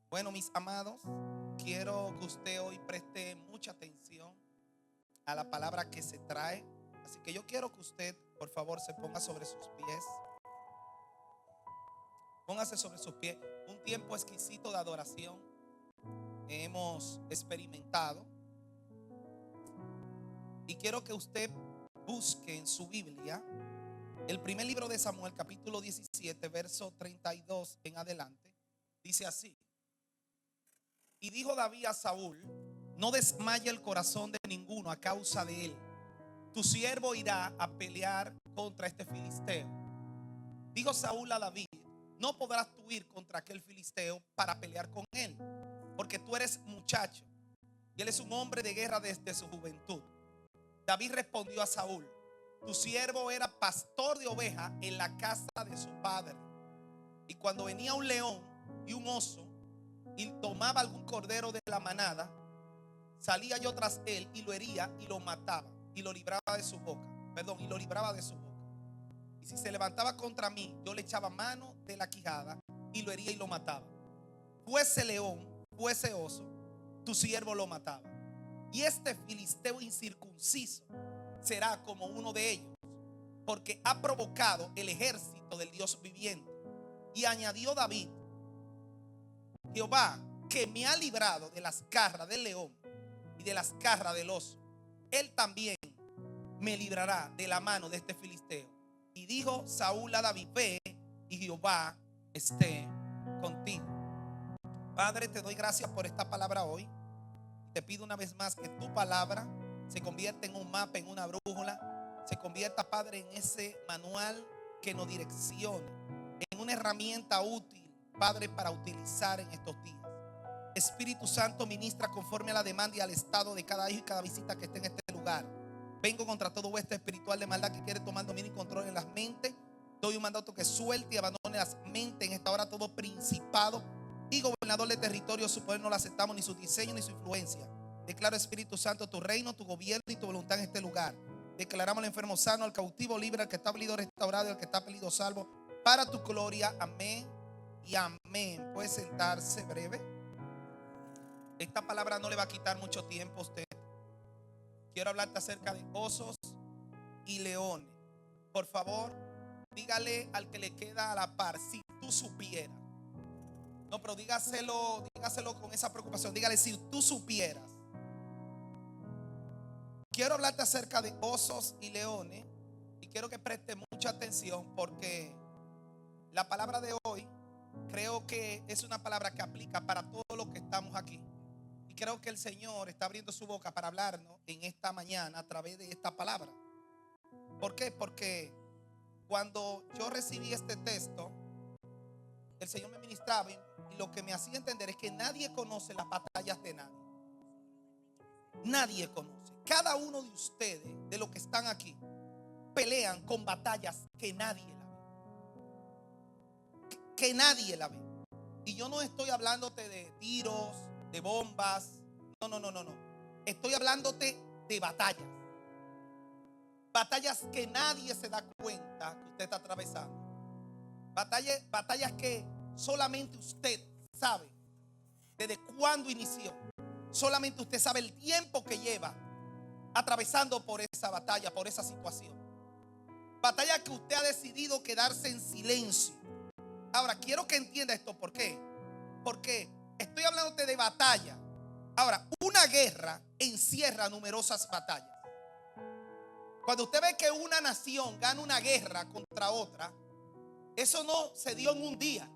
Bueno, mis amados, quiero que usted hoy preste mucha atención a la palabra que se trae. Así que yo quiero que usted, por favor, se ponga sobre sus pies. Póngase sobre sus pies. Un tiempo exquisito de adoración hemos experimentado. Y quiero que usted busque en su Biblia el primer libro de Samuel, capítulo 17, verso 32 en adelante. Dice así: y dijo David a Saúl: no desmaye el corazón de ninguno a causa de él. Tu siervo irá a pelear contra este filisteo. Dijo Saúl a David: no podrás tú ir contra aquel filisteo para pelear con él, porque tú eres muchacho y él es un hombre de guerra desde su juventud. David respondió a Saúl: tu siervo era pastor de ovejas en la casa de su padre, y cuando venía un león y un oso y tomaba algún cordero de la manada, salía yo tras él y lo hería y lo mataba y lo libraba de su boca. Y lo libraba de su boca. Y si se levantaba contra mí, yo le echaba mano de la quijada y lo hería y lo mataba. Fuese león, fuese oso, tu siervo lo mataba. Y este filisteo incircunciso será como uno de ellos, porque ha provocado el ejército del Dios viviente. Y añadió David: Jehová, que me ha librado de las garras del león y de las garras del oso, él también me librará de la mano de este filisteo. Y dijo Saúl a David: ve, y Jehová esté contigo. Padre, te doy gracias por esta palabra hoy. Te pido una vez más que tu palabra se convierta en un mapa, en una brújula, se convierta, Padre, en ese manual que nos direccione, en una herramienta útil, Padre, para utilizar en estos días. Espíritu Santo, ministra conforme a la demanda y al estado de cada hijo y cada visita que esté en este lugar. Vengo contra todo hueste espiritual de maldad que quiere tomar dominio y control en las mentes. Doy un mandato que suelte y abandone las mentes en esta hora todo principado y gobernador de territorio. Su poder no lo aceptamos, ni su diseño ni su influencia. Declaro, Espíritu Santo, tu reino, tu gobierno y tu voluntad en este lugar. Declaramos al enfermo sano, al cautivo libre, al que está afligido restaurado y al que está perdido salvo, para tu gloria. Amén y amén. Puede sentarse breve. Esta palabra no le va a quitar mucho tiempo a usted. Quiero hablarte acerca de osos y leones. Por favor, dígale al que le queda a la par: si tú supieras. No, pero dígaselo con esa preocupación. Dígale: si tú supieras. Quiero hablarte acerca de osos y leones, y quiero que preste mucha atención, porque la palabra de hoy creo que es una palabra que aplica para todos los que estamos aquí. Y creo que el Señor está abriendo su boca para hablarnos en esta mañana a través de esta palabra. ¿Por qué? Porque cuando yo recibí este texto, el Señor me ministraba y lo que me hacía entender es que nadie conoce las batallas de nadie. Nadie conoce. Cada uno de ustedes, de los que están aquí, pelean con batallas que nadie la ve. Que nadie la ve. Y yo no estoy hablándote de tiros, de bombas. No. Estoy hablándote de batallas. Batallas que nadie se da cuenta que usted está atravesando. Batallas que solamente usted sabe desde cuándo inició. Solamente usted sabe el tiempo que lleva atravesando por esa batalla, por esa situación. Batalla que usted ha decidido quedarse en silencio. Ahora, quiero que entienda esto. ¿Por qué? Porque estoy hablándote de batalla. Ahora, una guerra encierra numerosas batallas. Cuando usted ve que una nación gana una guerra contra otra, eso no se dio en un día.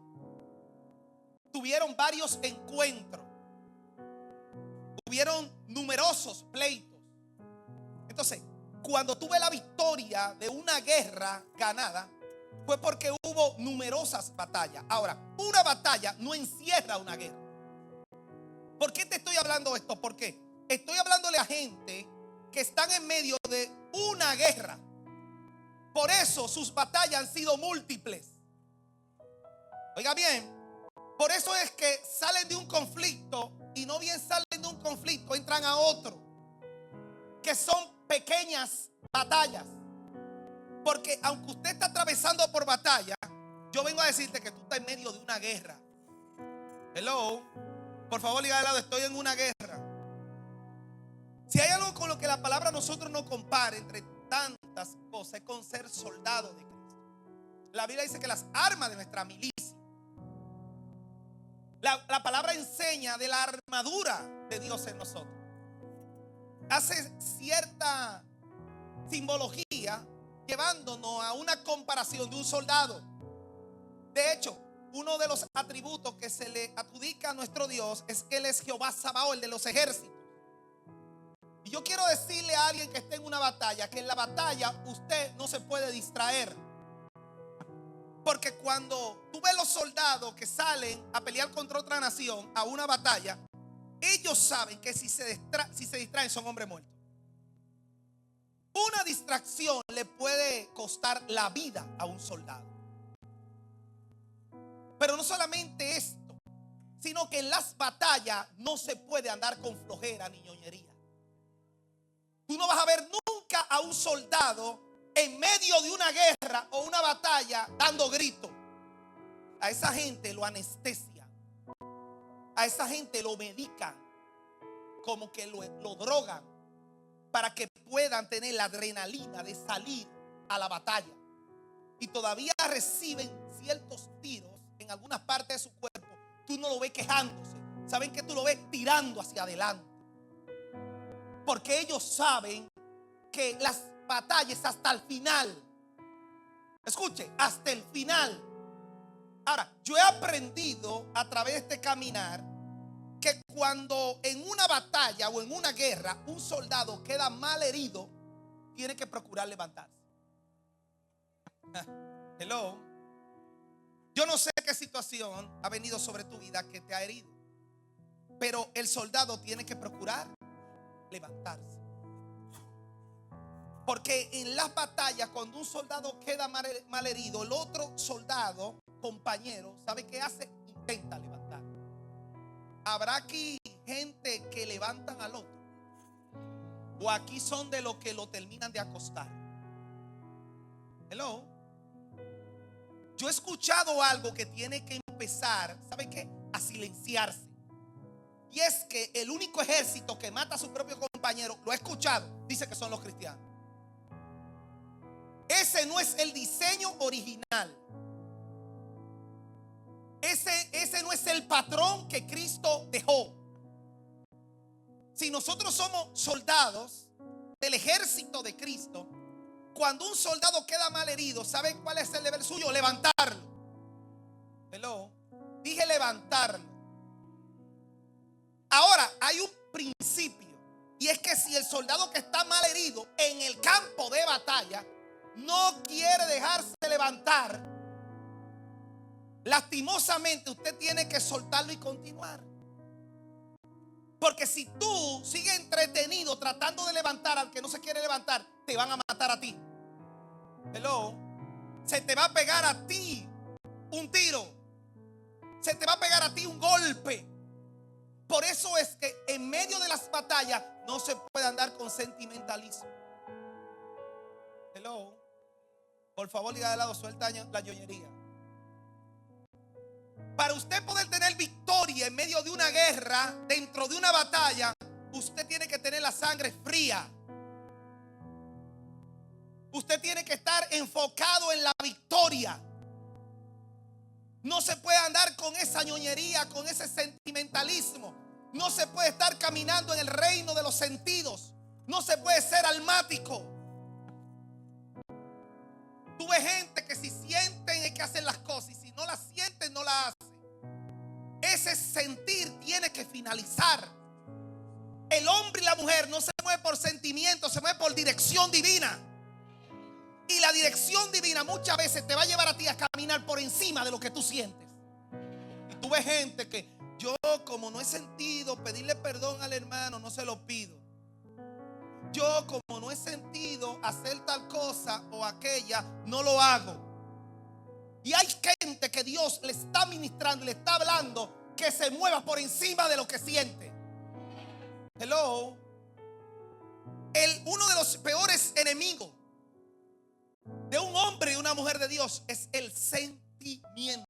Tuvieron varios encuentros. Hubieron numerosos pleitos. Entonces, cuando tuve la victoria de una guerra ganada, fue porque hubo numerosas batallas. Ahora, una batalla no encierra una guerra. ¿Por qué te estoy hablando esto? Porque estoy hablándole a gente que están en medio de una guerra. Por eso sus batallas han sido múltiples. Oiga bien, por eso es que salen de un conflicto y no bien salen de un conflicto, entran a otro, que son pequeñas batallas. Porque aunque usted está atravesando por batalla, yo vengo a decirte que tú estás en medio de una guerra. Hello. Por favor, diga de lado, estoy en una guerra. Si hay algo con lo que la palabra nosotros nos compara entre tantas cosas, es con ser soldado de Cristo. La Biblia dice que las armas de nuestra milicia, la palabra enseña de la armadura de Dios en nosotros. Hace cierta simbología llevándonos a una comparación de un soldado. De hecho, uno de los atributos que se le adjudica a nuestro Dios es que Él es Jehová Sabaoth, el de los ejércitos. Y yo quiero decirle a alguien que esté en una batalla que en la batalla usted no se puede distraer. Porque cuando tú ves los soldados que salen a pelear contra otra nación a una batalla, ellos saben que si se distraen son hombres muertos. Una distracción le puede costar la vida a un soldado. Pero no solamente esto, sino que en las batallas no se puede andar con flojera ni ñoñería. Tú no vas a ver nunca a un soldado en medio de una guerra o una batalla dando gritos. A esa gente lo anestesian. A esa gente lo medican. Como que lo drogan para que puedan tener la adrenalina de salir a la batalla. Y todavía reciben ciertos tiros en algunas partes de su cuerpo. Tú no lo ves quejándose. Saben que tú lo ves tirando hacia adelante. Porque ellos saben que las batallas hasta el final. Escuche, hasta el final. Ahora, yo he aprendido a través de este caminar que cuando en una batalla o en una guerra un soldado queda mal herido, tiene que procurar levantarse. Hello. Yo no sé qué situación ha venido sobre tu vida que te ha herido, pero el soldado tiene que procurar levantarse. Porque en las batallas, cuando un soldado queda mal herido, el otro soldado, compañero, ¿sabe qué hace? Intenta levantar. ¿Habrá aquí gente que levantan al otro? ¿O aquí son de los que lo terminan de acostar? Hello. Yo he escuchado algo que tiene que empezar, ¿sabe qué? A silenciarse. Y es que el único ejército que mata a su propio compañero, lo he escuchado, dice que son los cristianos. Ese no es el diseño original. Ese no es el patrón que Cristo dejó. Si nosotros somos soldados del ejército de Cristo, cuando un soldado queda mal herido, ¿saben cuál es el deber suyo? Levantarlo. Hello. Dije levantarlo. Ahora, hay un principio, y es que si el soldado que está mal herido en el campo de batalla no quiere dejarse levantar, lastimosamente usted tiene que soltarlo y continuar. Porque si tú sigues entretenido tratando de levantar al que no se quiere levantar, te van a matar a ti. Hello. Se te va a pegar a ti un tiro. Se te va a pegar a ti un golpe. Por eso es que en medio de las batallas no se puede andar con sentimentalismo. Hello. Por favor, diga de lado, suelta la ñoñería. Para usted poder tener victoria en medio de una guerra, dentro de una batalla, usted tiene que tener la sangre fría. Usted tiene que estar enfocado en la victoria. No se puede andar con esa ñoñería, con ese sentimentalismo. No se puede estar caminando en el reino de los sentidos. No se puede ser almático. Tú ves gente que si sienten hay que hacer las cosas, y si no las sienten no las hacen. Ese sentir tiene que finalizar. El hombre y la mujer no se mueven por sentimientos, se mueven por dirección divina. Y la dirección divina muchas veces te va a llevar a ti a caminar por encima de lo que tú sientes. Y tú ves gente que yo, como no he sentido pedirle perdón al hermano, no se lo pido. Yo, como no he sentido hacer tal cosa o aquella, no lo hago. Y hay gente que Dios le está ministrando, le está hablando, que se mueva por encima de lo que siente. Hello. Uno de los peores enemigos de un hombre y una mujer de Dios es el sentimiento.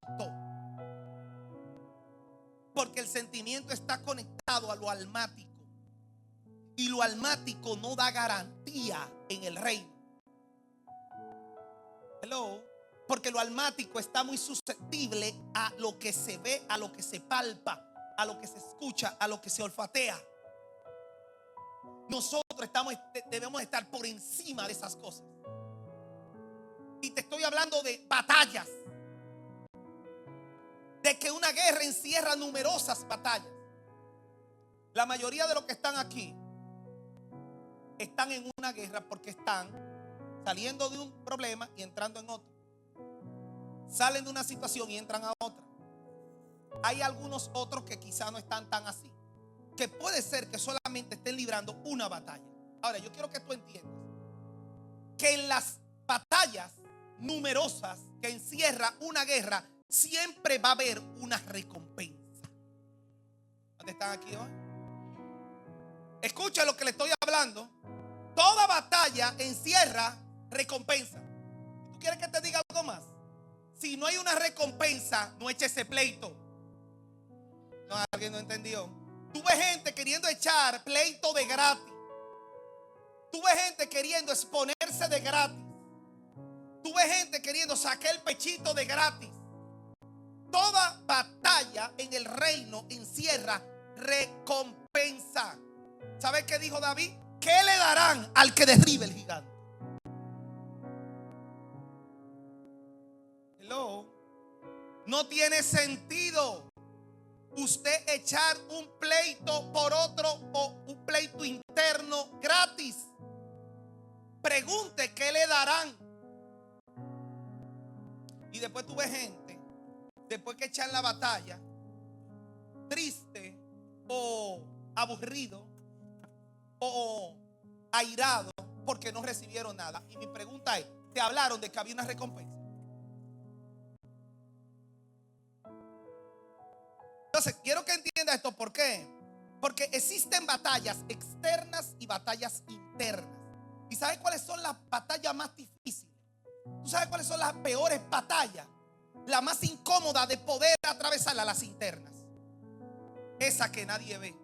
Porque el sentimiento está conectado a lo almático. Y lo almático no da garantía en el reino. Hello. Porque lo almático está muy susceptible a lo que se ve, a lo que se palpa, a lo que se escucha, a lo que se olfatea. Nosotros debemos estar por encima de esas cosas. Y te estoy hablando de batallas. De que una guerra encierra numerosas batallas. La mayoría de los que están aquí están en una guerra porque están saliendo de un problema y entrando en otro. Salen de una situación y entran a otra. Hay algunos otros que quizá no están tan así, que puede ser que solamente estén librando una batalla. Ahora, yo quiero que tú entiendas que en las batallas numerosas que encierra una guerra, siempre va a haber una recompensa. ¿Dónde están aquí hoy? Escucha lo que le estoy hablando. Toda batalla encierra recompensa. ¿Tú quieres que te diga algo más? Si no hay una recompensa, no eche ese pleito. No, alguien no entendió. Tú ves gente queriendo echar pleito de gratis. Tú ves gente queriendo exponerse de gratis. Tú ves gente queriendo sacar el pechito de gratis. Toda batalla en el reino encierra recompensa. ¿Sabes qué dijo David? ¿Qué le darán al que derribe el gigante? Hello. No tiene sentido usted echar un pleito por otro o un pleito interno gratis. Pregunte qué le darán. Y después tú ves gente, después que echan la batalla, triste o aburrido o airado porque no recibieron nada. Y mi pregunta es, ¿te hablaron de que había una recompensa? Entonces, quiero que entienda esto. ¿Por qué? Porque existen batallas externas y batallas internas. ¿Y sabes cuáles son las batallas más difíciles? ¿Tú sabes cuáles son las peores batallas? La más incómoda de poder atravesarlas, las internas. Esa que nadie ve,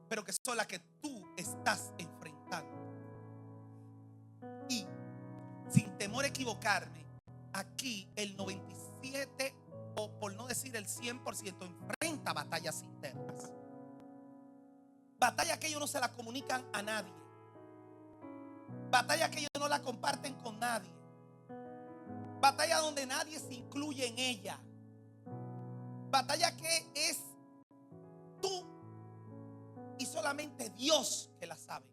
pero que son las que tú estás enfrentando. Y sin temor a equivocarme, aquí el 97, o por no decir el 100%, enfrenta batallas internas. Batallas que ellos no se la comunican a nadie. Batallas que ellos no la comparten con nadie. Batalla donde nadie se incluye en ella. Batalla que es tú y solamente Dios que la sabe.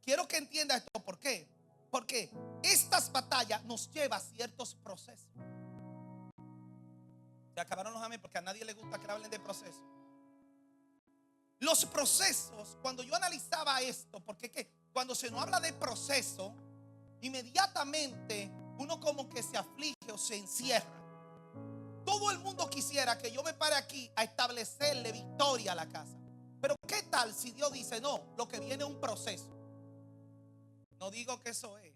Quiero que entienda esto. ¿Por qué? Porque estas batallas nos llevan a ciertos procesos. Se acabaron los amén porque a nadie le gusta que le hablen de procesos. Los procesos, cuando yo analizaba esto, porque que cuando se nos habla de proceso, inmediatamente uno como que se aflige o se encierra. Todo el mundo quisiera que yo me pare aquí a establecerle victoria a la casa. Pero ¿qué tal si Dios dice, no, lo que viene es un proceso? No digo que eso es,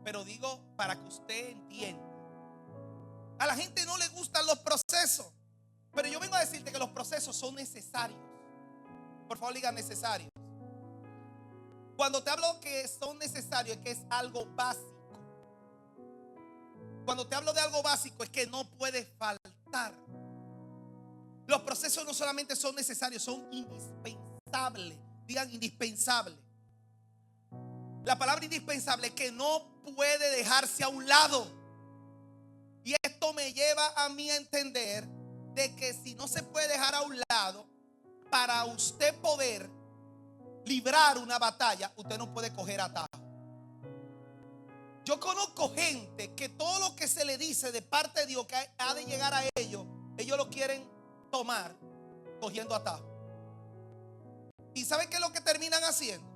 pero digo para que usted entienda. A la gente no le gustan los procesos, pero yo vengo a decirte que los procesos son necesarios. Por favor, diga necesarios. Cuando te hablo que son necesarios es que es algo básico. Cuando te hablo de algo básico es que no puede faltar. Los procesos no solamente son necesarios, son indispensables. Digan indispensable. La palabra indispensable es que no puede dejarse a un lado. Y esto me lleva a mí a entender de que si no se puede dejar a un lado, para usted poder librar una batalla, usted no puede coger atajo. Yo conozco gente que todo lo que se le dice de parte de Dios que ha de llegar a ellos lo quieren tomar cogiendo atajo. ¿Y saben qué es lo que terminan haciendo?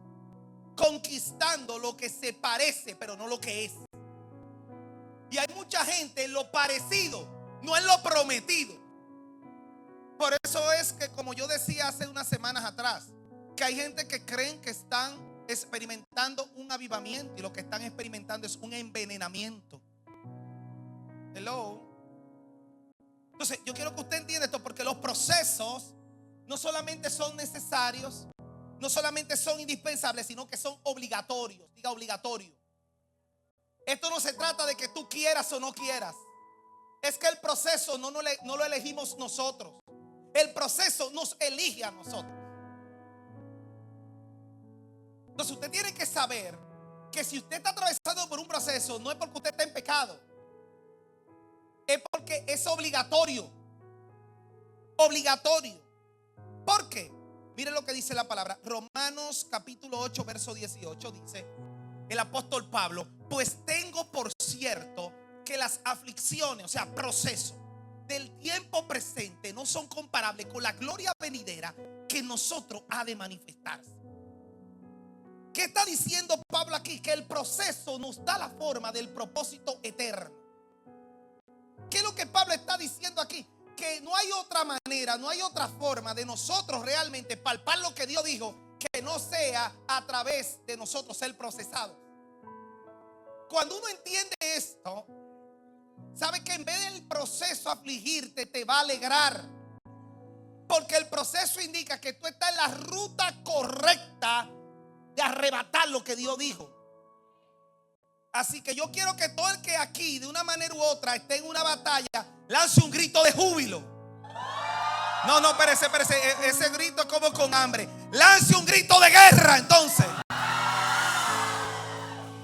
Conquistando lo que se parece, pero no lo que es. Y hay mucha gente en lo parecido, no en lo prometido. Por eso es que, como yo decía hace unas semanas atrás, que hay gente que creen que están experimentando un avivamiento y lo que están experimentando es un envenenamiento. Hello. Entonces, yo quiero que usted entienda esto, porque los procesos no solamente son necesarios, no solamente son indispensables, sino que son obligatorios. Diga obligatorio. Esto no se trata de que tú quieras o no quieras. Es que el proceso no lo elegimos nosotros. El proceso nos elige a nosotros. Entonces usted tiene que saber que si usted está atravesando por un proceso, no es porque usted está en pecado. Es porque es obligatorio. Obligatorio. ¿Por qué? Mire lo que dice la palabra. Romanos capítulo 8, verso 18 dice el apóstol Pablo: pues tengo por cierto que las aflicciones, o sea, procesos del tiempo presente no son comparables con la gloria venidera que en nosotros ha de manifestarse. ¿Qué está diciendo Pablo aquí? Que el proceso nos da la forma del propósito eterno. ¿Qué es lo que Pablo está diciendo aquí? Que no hay otra manera, no hay otra forma de nosotros realmente palpar lo que Dios dijo, que no sea a través de nosotros ser procesados. Cuando uno entiende esto, sabe que en vez del proceso afligirte, te va a alegrar. Porque el proceso indica que tú estás en la ruta correcta de arrebatar lo que Dios dijo. Así que yo quiero que todo el que aquí de una manera u otra esté en una batalla, lance un grito de júbilo. No, espérese. Ese grito es como con hambre. Lance un grito de guerra entonces.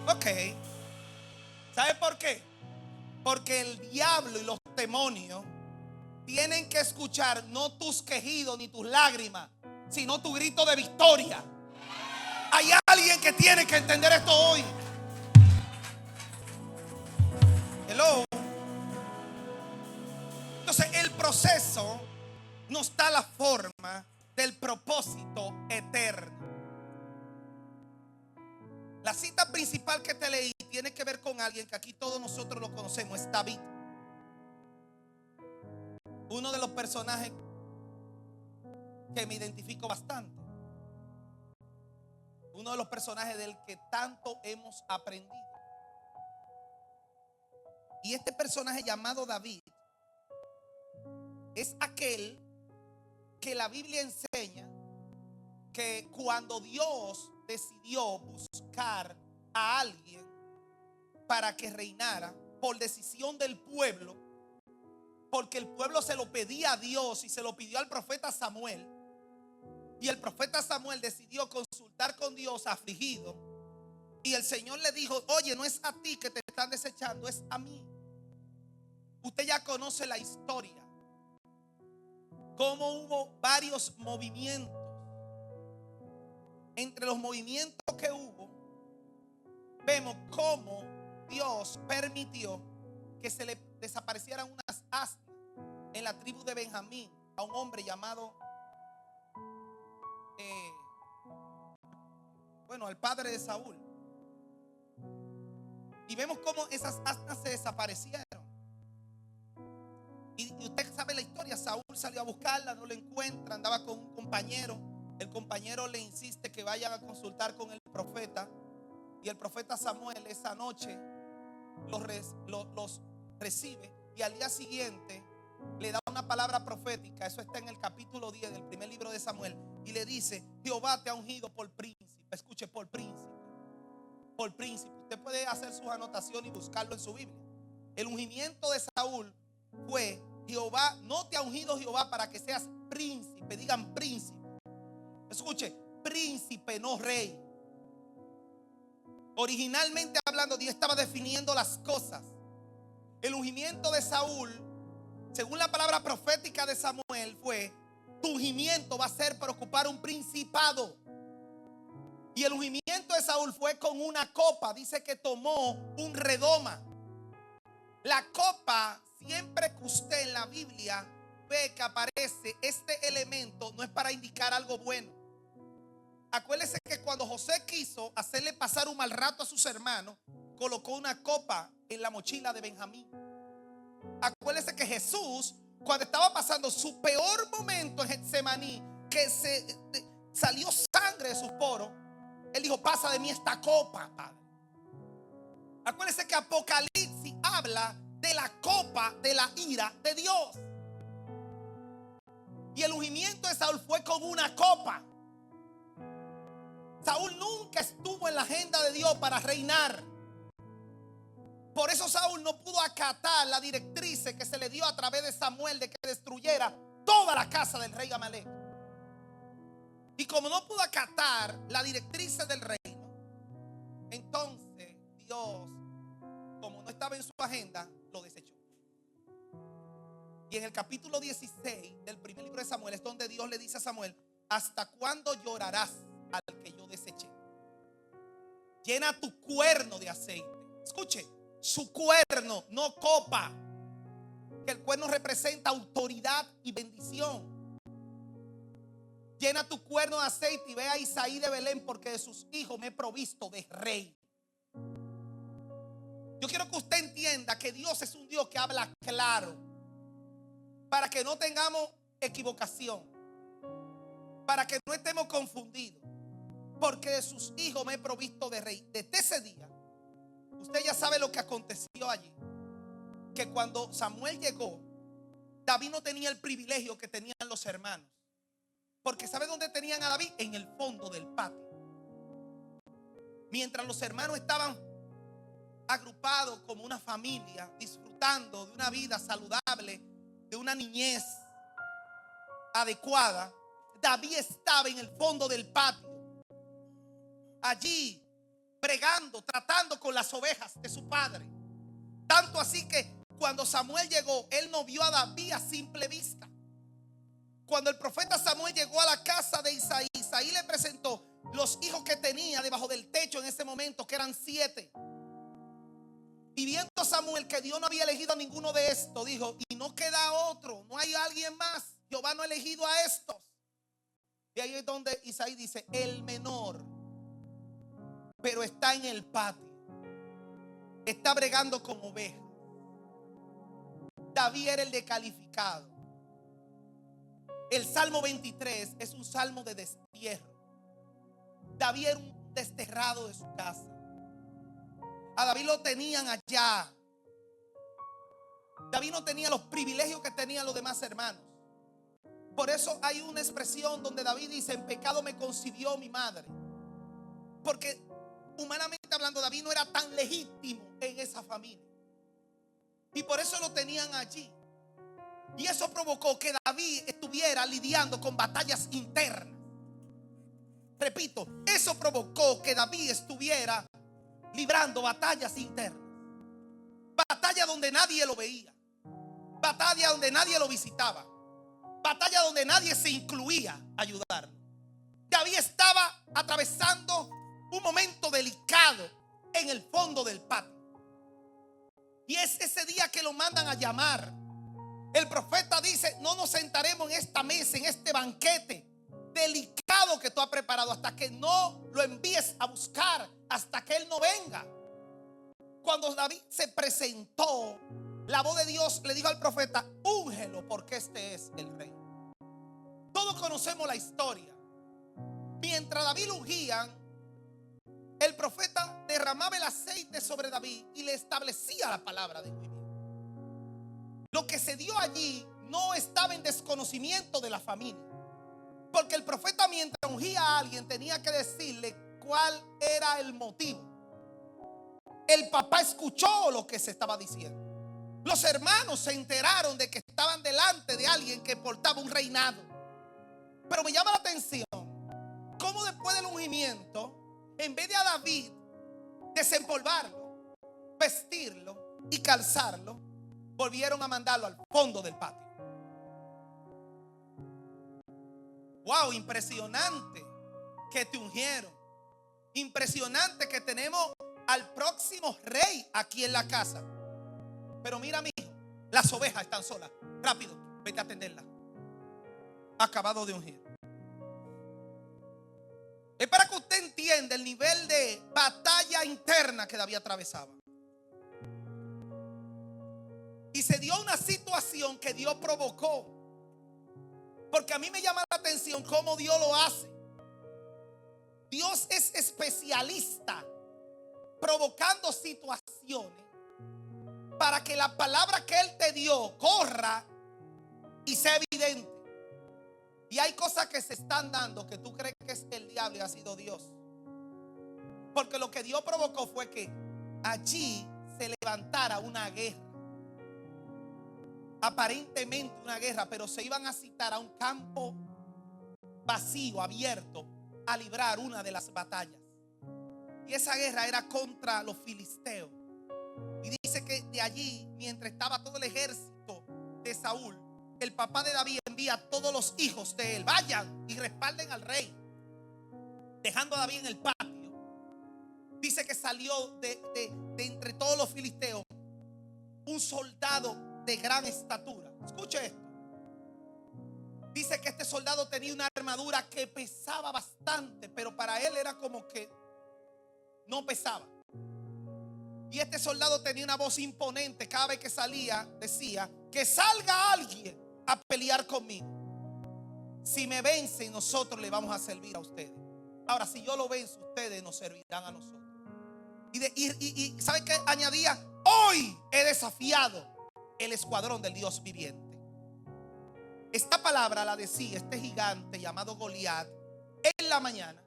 Ok. ¿Sabe por qué? Porque el diablo y los demonios tienen que escuchar no tus quejidos ni tus lágrimas, sino tu grito de victoria. Hay alguien que tiene que entender esto hoy. Hello. Entonces el proceso nos da la forma del propósito eterno. La cita principal que te leí tiene que ver con alguien que aquí todos nosotros lo conocemos, es David. Uno de los personajes que me identifico bastante. Uno de los personajes del que tanto hemos aprendido. Y este personaje llamado David es aquel que la Biblia enseña que cuando Dios decidió buscar a alguien para que reinara por decisión del pueblo, porque el pueblo se lo pedía a Dios y se lo pidió al profeta Samuel, y el profeta Samuel decidió consultar con Dios afligido, y el Señor le dijo: oye, no es a ti que te están desechando, es a mí. Usted ya conoce la historia, cómo hubo varios movimientos. Entre los movimientos que hubo, vemos cómo Dios permitió que se le desaparecieran unas asnas en la tribu de Benjamín a un hombre llamado el padre de Saúl. Y vemos cómo esas asnas se desaparecieron. Y usted sabe la historia. Saúl salió a buscarla, no la encuentra, andaba con un compañero. El compañero le insiste que vayan a consultar con el profeta. Y el profeta Samuel esa noche los recibe. Y al día siguiente le da una palabra profética. Eso está en el capítulo 10 del primer libro de Samuel. Y le dice: Jehová te ha ungido por príncipe. Escuche, por príncipe. Por príncipe. Usted puede hacer sus anotaciones y buscarlo en su Biblia. El ungimiento de Saúl fue: Jehová, no te ha ungido Jehová para que seas príncipe. Digan príncipe. Escuche, príncipe, no rey. Originalmente hablando, Dios estaba definiendo las cosas. El ungimiento de Saúl, según la palabra profética de Samuel, fue: tu ungimiento va a ser para ocupar un principado. Y el ungimiento de Saúl fue con una copa. Dice que tomó un redoma. La copa, siempre que usted en la Biblia ve que aparece este elemento, no es para indicar algo bueno. Acuérdese que cuando José quiso hacerle pasar un mal rato a sus hermanos, colocó una copa en la mochila de Benjamín. Acuérdese que Jesús, cuando estaba pasando su peor momento en Getsemaní, que salió sangre de sus poros, él dijo: pasa de mí esta copa, Padre. Acuérdese que Apocalipsis habla de la copa de la ira de Dios. Y el ungimiento de Saúl fue con una copa. Saúl nunca estuvo en la agenda de Dios para reinar. Por eso Saúl no pudo acatar la directriz que se le dio a través de Samuel de que destruyera toda la casa del rey Amalek. Y como no pudo acatar la directriz del reino, entonces Dios, como no estaba en su agenda, lo desechó. Y en el capítulo 16 del primer libro de Samuel es donde Dios le dice a Samuel: ¿hasta cuándo llorarás al que yo deseché? Llena tu cuerno de aceite. Escuche, su cuerno, no copa. Que el cuerno representa autoridad y bendición. Llena tu cuerno de aceite y ve a Isaí de Belén, porque de sus hijos me he provisto de rey. Yo quiero que usted entienda que Dios es un Dios que habla claro, para que no tengamos equivocación, para que no estemos confundidos, porque de sus hijos me he provisto de rey. Desde ese día, usted ya sabe lo que aconteció allí, que cuando Samuel llegó, David no tenía el privilegio que tenían los hermanos. Porque ¿sabe dónde tenían a David? En el fondo del patio. Mientras los hermanos estaban agrupados como una familia, disfrutando de una vida saludable, de una niñez adecuada, David estaba en el fondo del patio, allí bregando, tratando con las ovejas de su padre. Tanto así que cuando Samuel llegó, él no vio a David a simple vista. Cuando el profeta Samuel llegó a la casa de Isaí, Isaí le presentó los hijos que tenía debajo del techo en ese momento, que eran 7. Y viendo Samuel que Dios no había elegido a ninguno de estos, dijo: y no queda otro, no hay alguien más. Jehová no ha elegido a estos. Y ahí es donde Isaí dice: el menor, pero está en el patio, está bregando con ovejas. David era el descalificado. El Salmo 23 es un salmo de destierro. David era un desterrado de su casa. A David lo tenían allá. David no tenía los privilegios que tenían los demás hermanos. Por eso hay una expresión donde David dice: en pecado me concibió mi madre. Porque humanamente hablando, David no era tan legítimo en esa familia. Y por eso lo tenían allí. Y eso provocó que David estuviera lidiando con batallas internas. Repito, eso provocó que David estuviera librando batallas internas. Batalla donde nadie lo veía. Batalla donde nadie lo visitaba. Batalla donde nadie se incluía a ayudarlo. David estaba atravesando un momento delicado en el fondo del patio. Y es ese día que lo mandan a llamar. El profeta dice: no nos sentaremos en esta mesa, en este banquete delicado que tú has preparado, hasta que no lo envíes a buscar, hasta que él no venga. Cuando David se presentó, la voz de Dios le dijo al profeta: úngelo, porque este es el rey. Todos conocemos la historia. Mientras David lo ungían, el profeta derramaba el aceite sobre David y le establecía la palabra de ungimiento. Lo que se dio allí no estaba en desconocimiento de la familia, porque el profeta, mientras ungía a alguien, tenía que decirle cuál era el motivo. El papá escuchó lo que se estaba diciendo. Los hermanos se enteraron de que estaban delante de alguien que portaba un reinado. Pero me llama la atención cómo después del ungimiento, en vez de a David desempolvarlo, vestirlo y calzarlo, volvieron a mandarlo al fondo del patio. Wow, impresionante que te ungieron. Impresionante que tenemos al próximo rey aquí en la casa. Pero mira, mi hijo, las ovejas están solas. Rápido, vete a atenderlas. Acabado de ungir. Es para que usted entienda el nivel de batalla interna que David atravesaba. Y se dio una situación que Dios provocó. Porque a mí me llama la atención cómo Dios lo hace. Dios es especialista provocando situaciones para que la palabra que Él te dio corra y sea evidente. Y hay cosas que se están dando que tú crees que es el diablo y ha sido Dios. Porque lo que Dios provocó fue que allí se levantara una guerra. Aparentemente una guerra, pero se iban a citar a un campo vacío, abierto, a librar una de las batallas. Y esa guerra era contra los filisteos. Y dice que de allí, mientras estaba todo el ejército de Saúl, el papá de David envía a todos los hijos de él: vayan y respalden al rey. Dejando a David en el patio, dice que salió de entre todos los filisteos un soldado de gran estatura. Escuche esto. Dice que este soldado tenía una armadura que pesaba bastante, pero para él era como que no pesaba. Y este soldado tenía una voz imponente. Cada vez que salía decía: que salga alguien a pelear conmigo. Si me vencen, nosotros le vamos a servir a ustedes. Ahora, si yo lo venzo, ustedes nos servirán a nosotros. Y ¿sabe qué añadía? Hoy he desafiado el escuadrón del Dios viviente. Esta palabra la decía este gigante llamado Goliat en la mañana,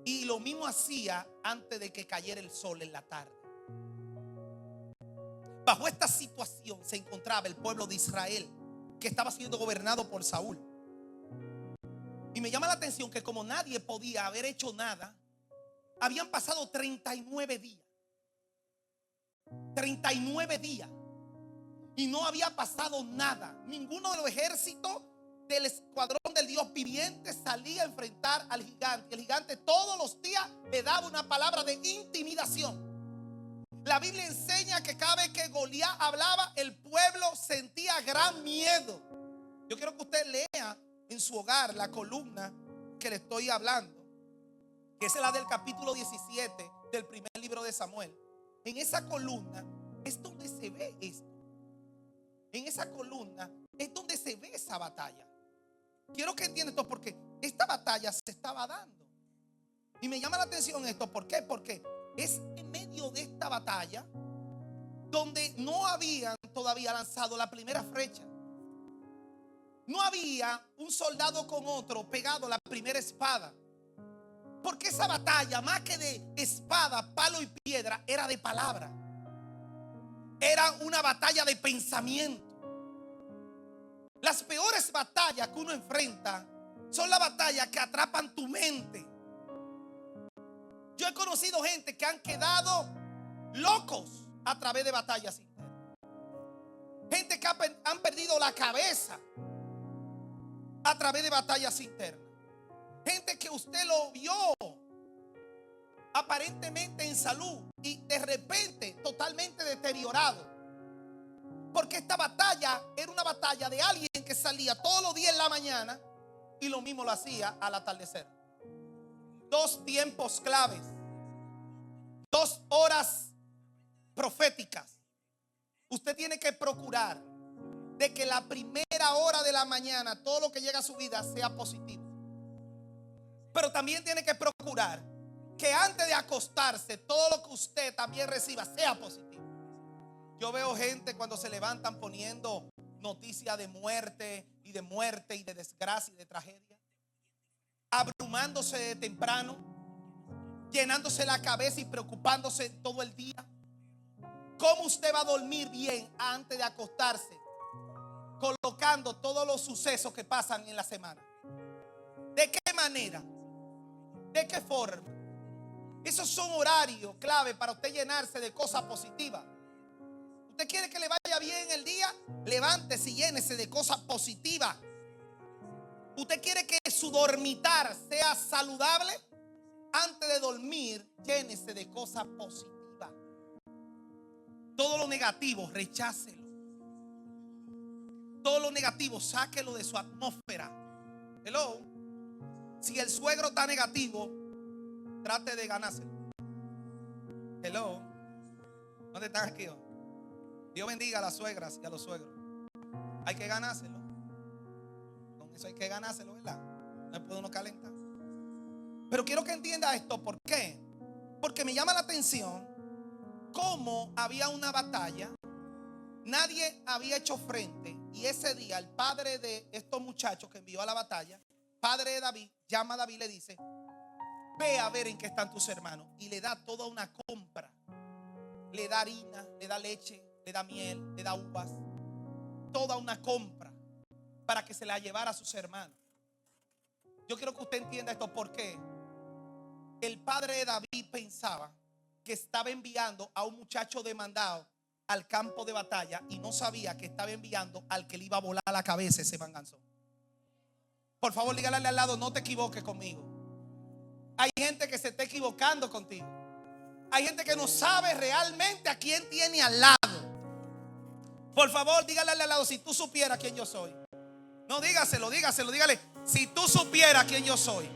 y lo mismo hacía antes de que cayera el sol en la tarde. Bajo esta situación se encontraba el pueblo de Israel, que estaba siendo gobernado por Saúl. Y me llama la atención que como nadie podía haber hecho nada, habían pasado 39 días. 39 días. Y no había pasado nada. Ninguno de los ejércitos del escuadrón del Dios viviente salía a enfrentar al gigante. El gigante todos los días le daba una palabra de intimidación. La Biblia enseña que cada vez que Goliat hablaba, el pueblo sentía gran miedo. Yo quiero que usted lea en su hogar la columna que le estoy hablando, que es la del capítulo 17 del primer libro de Samuel. En esa columna es donde se ve esto. En esa columna es donde se ve esa batalla. Quiero que entiendan esto, porque esta batalla se estaba dando. Y me llama la atención esto. ¿Por qué? Porque es en medio de esta batalla donde no habían todavía lanzado la primera flecha. No había un soldado con otro pegado a la primera espada. Porque esa batalla, más que de espada, palo y piedra, era de palabra. Era una batalla de pensamiento. Las peores batallas que uno enfrenta son las batallas que atrapan tu mente. Yo he conocido gente que han quedado locos a través de batallas internas. Gente que han perdido la cabeza a través de batallas internas. Gente que usted lo vio aparentemente en salud y de repente totalmente deteriorado. Porque esta batalla era una batalla de alguien que salía todos los días en la mañana y lo mismo lo hacía al atardecer. 2 tiempos claves, 2 horas proféticas. Usted tiene que procurar de que la primera hora de la mañana todo lo que llega a su vida sea positivo. Pero también tiene que procurar que antes de acostarse todo lo que usted también reciba sea positivo. Yo veo gente cuando se levantan poniendo noticias de muerte y de desgracia y de tragedia, abrumándose de temprano, llenándose la cabeza y preocupándose todo el día. ¿Cómo usted va a dormir bien antes de acostarse? Colocando todos los sucesos que pasan en la semana. ¿De qué manera? ¿De qué forma? Esos son horarios clave para usted llenarse de cosas positivas. ¿Usted quiere que le vaya bien el día? Levántese y llénese de cosas positivas. ¿Usted quiere que su dormitar sea saludable? Antes de dormir, llénese de cosas positivas. Todo lo negativo, rechácelo. Todo lo negativo, sáquelo de su atmósfera. Hello. Si el suegro está negativo, trate de ganárselo. Hello. ¿Dónde están aquí? Dios bendiga a las suegras y a los suegros. Hay que ganárselo. Con eso hay que ganárselo, ¿verdad? No puede uno calentar. Pero quiero que entienda esto. ¿Por qué? Porque me llama la atención cómo había una batalla. Nadie había hecho frente. Y ese día el padre de estos muchachos que envió a la batalla, padre de David, llama a David y le dice: ve a ver en qué están tus hermanos. Y le da toda una compra. Le da harina, le da leche, le da miel, le da uvas. Toda una compra para que se la llevara a sus hermanos. Yo quiero que usted entienda esto. ¿Por qué? El padre de David pensaba que estaba enviando a un muchacho demandado al campo de batalla y no sabía que estaba enviando al que le iba a volar la cabeza ese manganzón. Por favor, dígale al lado: no te equivoques conmigo. Hay gente que se está equivocando contigo. Hay gente que no sabe realmente a quién tiene al lado. Por favor, dígale al lado: si tú supieras quién yo soy. No, dígaselo, dígale: si tú supieras quién yo soy.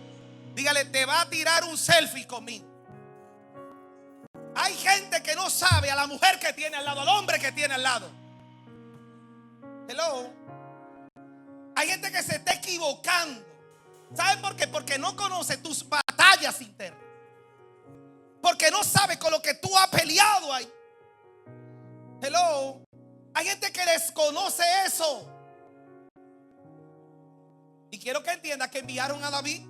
Dígale: te va a tirar un selfie conmigo. Hay gente que no sabe a la mujer que tiene al lado, al hombre que tiene al lado. Hello. Hay gente que se está equivocando. ¿Sabe por qué? Porque no conoce tus batallas internas. Porque no sabe con lo que tú has peleado ahí. Hello. Hay gente que desconoce eso. Y quiero que entienda que enviaron a David.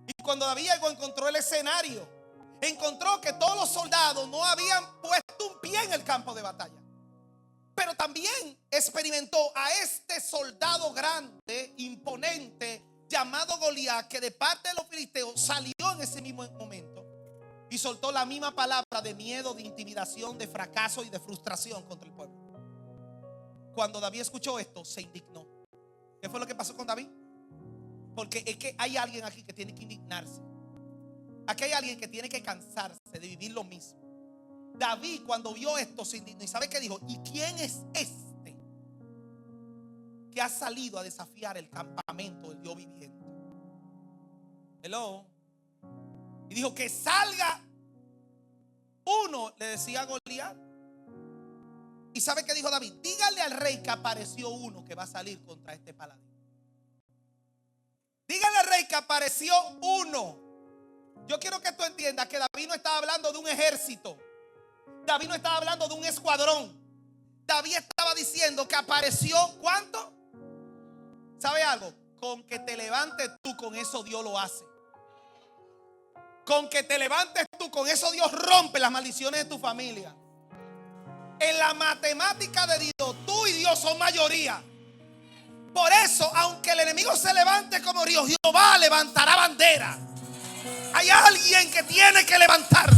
Y cuando David llegó, encontró el escenario. Encontró que todos los soldados no habían puesto un pie en el campo de batalla. Pero también experimentó a este soldado grande, imponente, llamado Goliat, que de parte de los filisteos salió en ese mismo momento y soltó la misma palabra de miedo, de intimidación, de fracaso y de frustración contra el pueblo. Cuando David escuchó esto, se indignó. ¿Qué fue lo que pasó con David? Porque es que hay alguien aquí que tiene que indignarse. Aquí hay alguien que tiene que cansarse de vivir lo mismo. David, cuando vio esto, se indignó. ¿Y sabe qué dijo? ¿Y quién es este que ha salido a desafiar el campamento del Dios viviente? Hello. Y dijo: que salga uno, le decía a Goliat. ¿Y sabe qué dijo David? Dígale al rey que apareció uno que va a salir contra este paladín. Dígale al rey que apareció uno. Yo quiero que tú entiendas que David no estaba hablando de un ejército. David no estaba hablando de un escuadrón. David estaba diciendo que apareció ¿cuánto? ¿Sabe algo? Con que te levantes tú, con eso Dios lo hace. Con que te levantes tú, con eso Dios rompe las maldiciones de tu familia. En la matemática de Dios, tú y Dios son mayoría. Por eso, aunque el enemigo se levante como río, Jehová levantará bandera. Hay alguien que tiene que levantarse.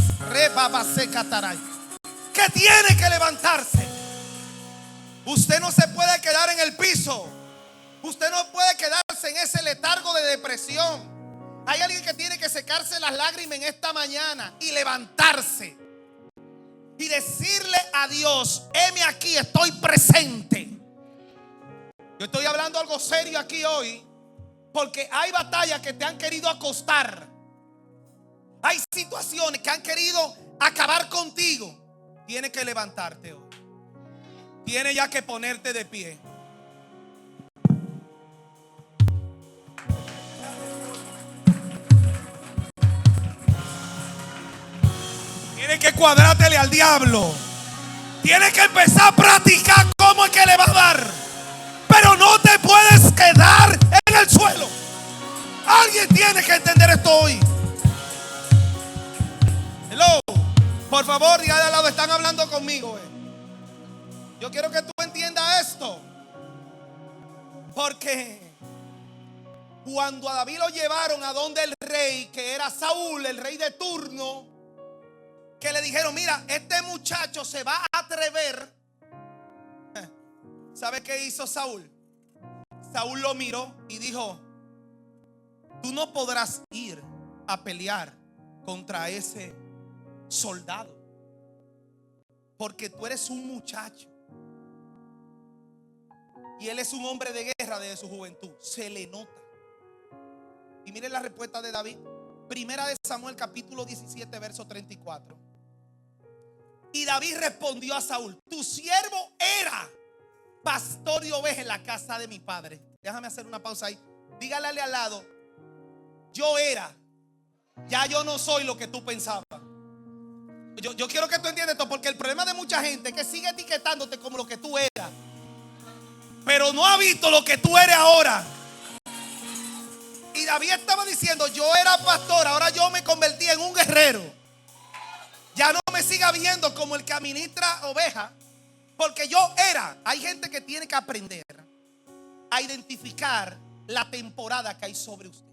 Que tiene que levantarse. Usted no se puede quedar en el piso. Usted no puede quedarse en ese letargo de depresión. Hay alguien que tiene que secarse las lágrimas en esta mañana y levantarse y decirle a Dios: heme aquí, estoy presente. Yo estoy hablando algo serio aquí hoy, porque hay batallas que te han querido acostar. Hay situaciones que han querido acabar contigo. Tienes que levantarte hoy. Tienes ya que ponerte de pie. Tienes que cuadrátele al diablo. Tienes que empezar a practicar cómo es que le va a dar. Pero no te puedes quedar en el suelo. Alguien tiene que entender esto hoy. Hello. Por favor, dígale al lado: están hablando conmigo. Yo quiero que tú entiendas esto. Porque cuando a David lo llevaron a donde el rey, que era Saúl, el rey de turno, que le dijeron: mira, este muchacho se va a atrever. ¿Sabe qué hizo Saúl? Saúl lo miró y dijo: tú no podrás ir a pelear contra ese soldado, porque tú eres un muchacho y él es un hombre de guerra desde su juventud. Se le nota. Y miren la respuesta de David. Primera de Samuel, capítulo 17, verso 34. Y David respondió a Saúl: tu siervo era pastor y oveja en la casa de mi padre. Déjame hacer una pausa ahí. Dígale al lado: yo era, ya yo no soy lo que tú pensabas. Yo quiero que tú entiendas esto, porque el problema de mucha gente es que sigue etiquetándote como lo que tú eras. pero no ha visto lo que tú eres ahora. Y David estaba diciendo: yo era pastor, ahora yo me convertí en un guerrero. Ya no me siga viendo como el que administra ovejas, porque yo era. Hay gente que tiene que aprender a identificar la temporada que hay sobre usted.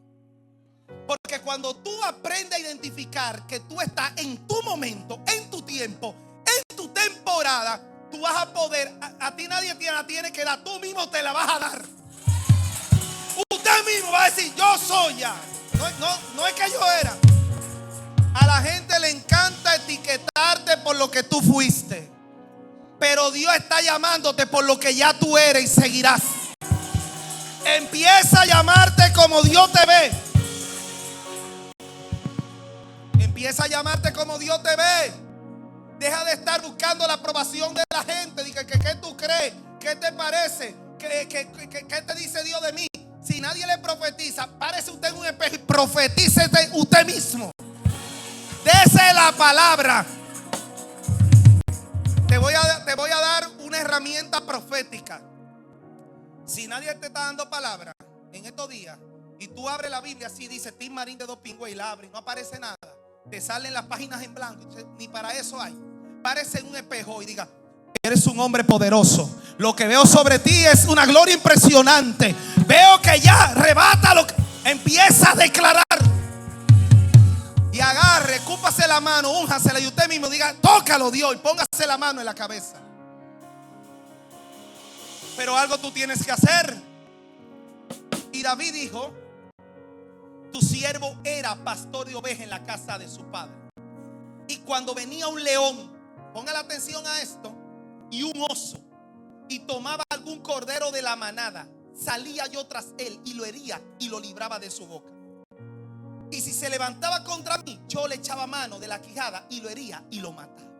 Porque cuando tú aprendes a identificar que tú estás en tu momento, en tu tiempo, en tu temporada, tú vas a poder, a ti nadie te la tiene que dar, tú mismo te la vas a dar. Usted mismo va a decir: yo soy ya. No es que yo era. A la gente le encanta etiquetarte por lo que tú fuiste, pero Dios está llamándote por lo que ya tú eres y seguirás. Empieza a llamarte como Dios te ve. Empieza a llamarte como Dios te ve. Deja de estar buscando la aprobación de la gente. Dice: ¿qué tú crees? ¿Qué te parece? ¿Qué te dice Dios de mí? Si nadie le profetiza, párese usted en un espejo y profetícese usted mismo. Dese la palabra. Te voy a dar una herramienta profética. Si nadie te está dando palabra en estos días y tú abres la Biblia, así dice Tim Marín de Dos Pingües, y la abres y no aparece nada, te salen las páginas en blanco, ni para eso hay. Párese en un espejo y diga: eres un hombre poderoso. Lo que veo sobre ti es una gloria impresionante. Veo que ya rebata lo que empieza a declarar. Y agarre, cúpase la mano, únjasela y usted mismo diga: tócalo, Dios, y póngase la mano en la cabeza. Pero algo tú tienes que hacer. Y David dijo: tu siervo era pastor de ovejas en la casa de su padre. Y cuando venía un león, ponga la atención a esto, y un oso, y tomaba algún cordero de la manada, salía yo tras él y lo hería y lo libraba de su boca. Y si se levantaba contra mí, yo le echaba mano de la quijada y lo hería y lo mataba.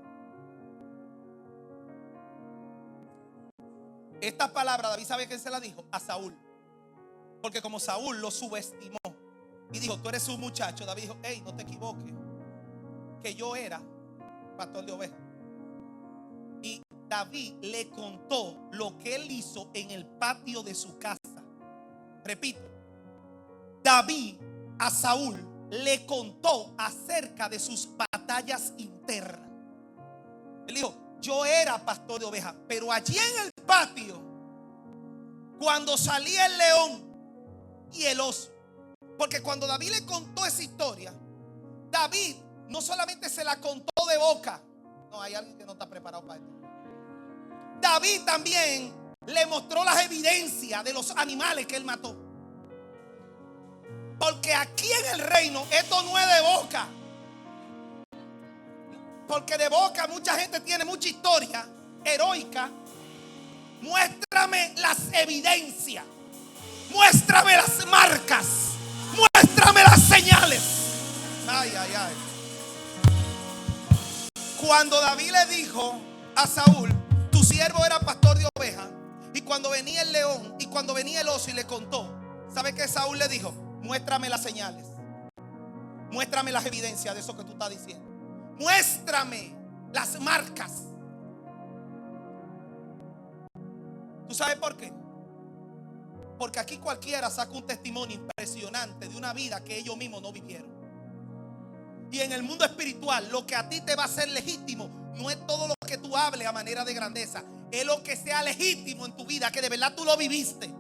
Esta palabra David, ¿sabe quién se la dijo? A Saúl. Porque como Saúl lo subestimó y dijo: tú eres un muchacho, David dijo: hey, no te equivoques, que yo era pastor de ovejas. Y David le contó lo que él hizo en el patio de su casa. Repito, David a Saúl le contó acerca de sus batallas internas. Él dijo: yo era pastor de ovejas, pero allí en el patio, cuando salía el león y el oso, porque cuando David le contó esa historia, David no solamente se la contó de boca. No, hay alguien que no está preparado para esto. David también le mostró las evidencias de los animales que él mató. Porque aquí en el reino esto no es de boca. Porque de boca mucha gente tiene mucha historia heroica. Muéstrame las evidencias. Muéstrame las marcas. Muéstrame las señales. Ay, ay, ay. Cuando David le dijo a Saúl: tu siervo era pastor de ovejas, y cuando venía el león y cuando venía el oso y le contó, ¿sabe qué Saúl le dijo? Muéstrame las señales. Muéstrame las evidencias de eso que tú estás diciendo. Muéstrame las marcas. ¿Tú sabes por qué? Porque aquí cualquiera saca un testimonio impresionante de una vida que ellos mismos no vivieron. Y en el mundo espiritual, lo que a ti te va a ser legítimo no es todo lo que tú hables a manera de grandeza. Es lo que sea legítimo en tu vida, que de verdad tú lo viviste.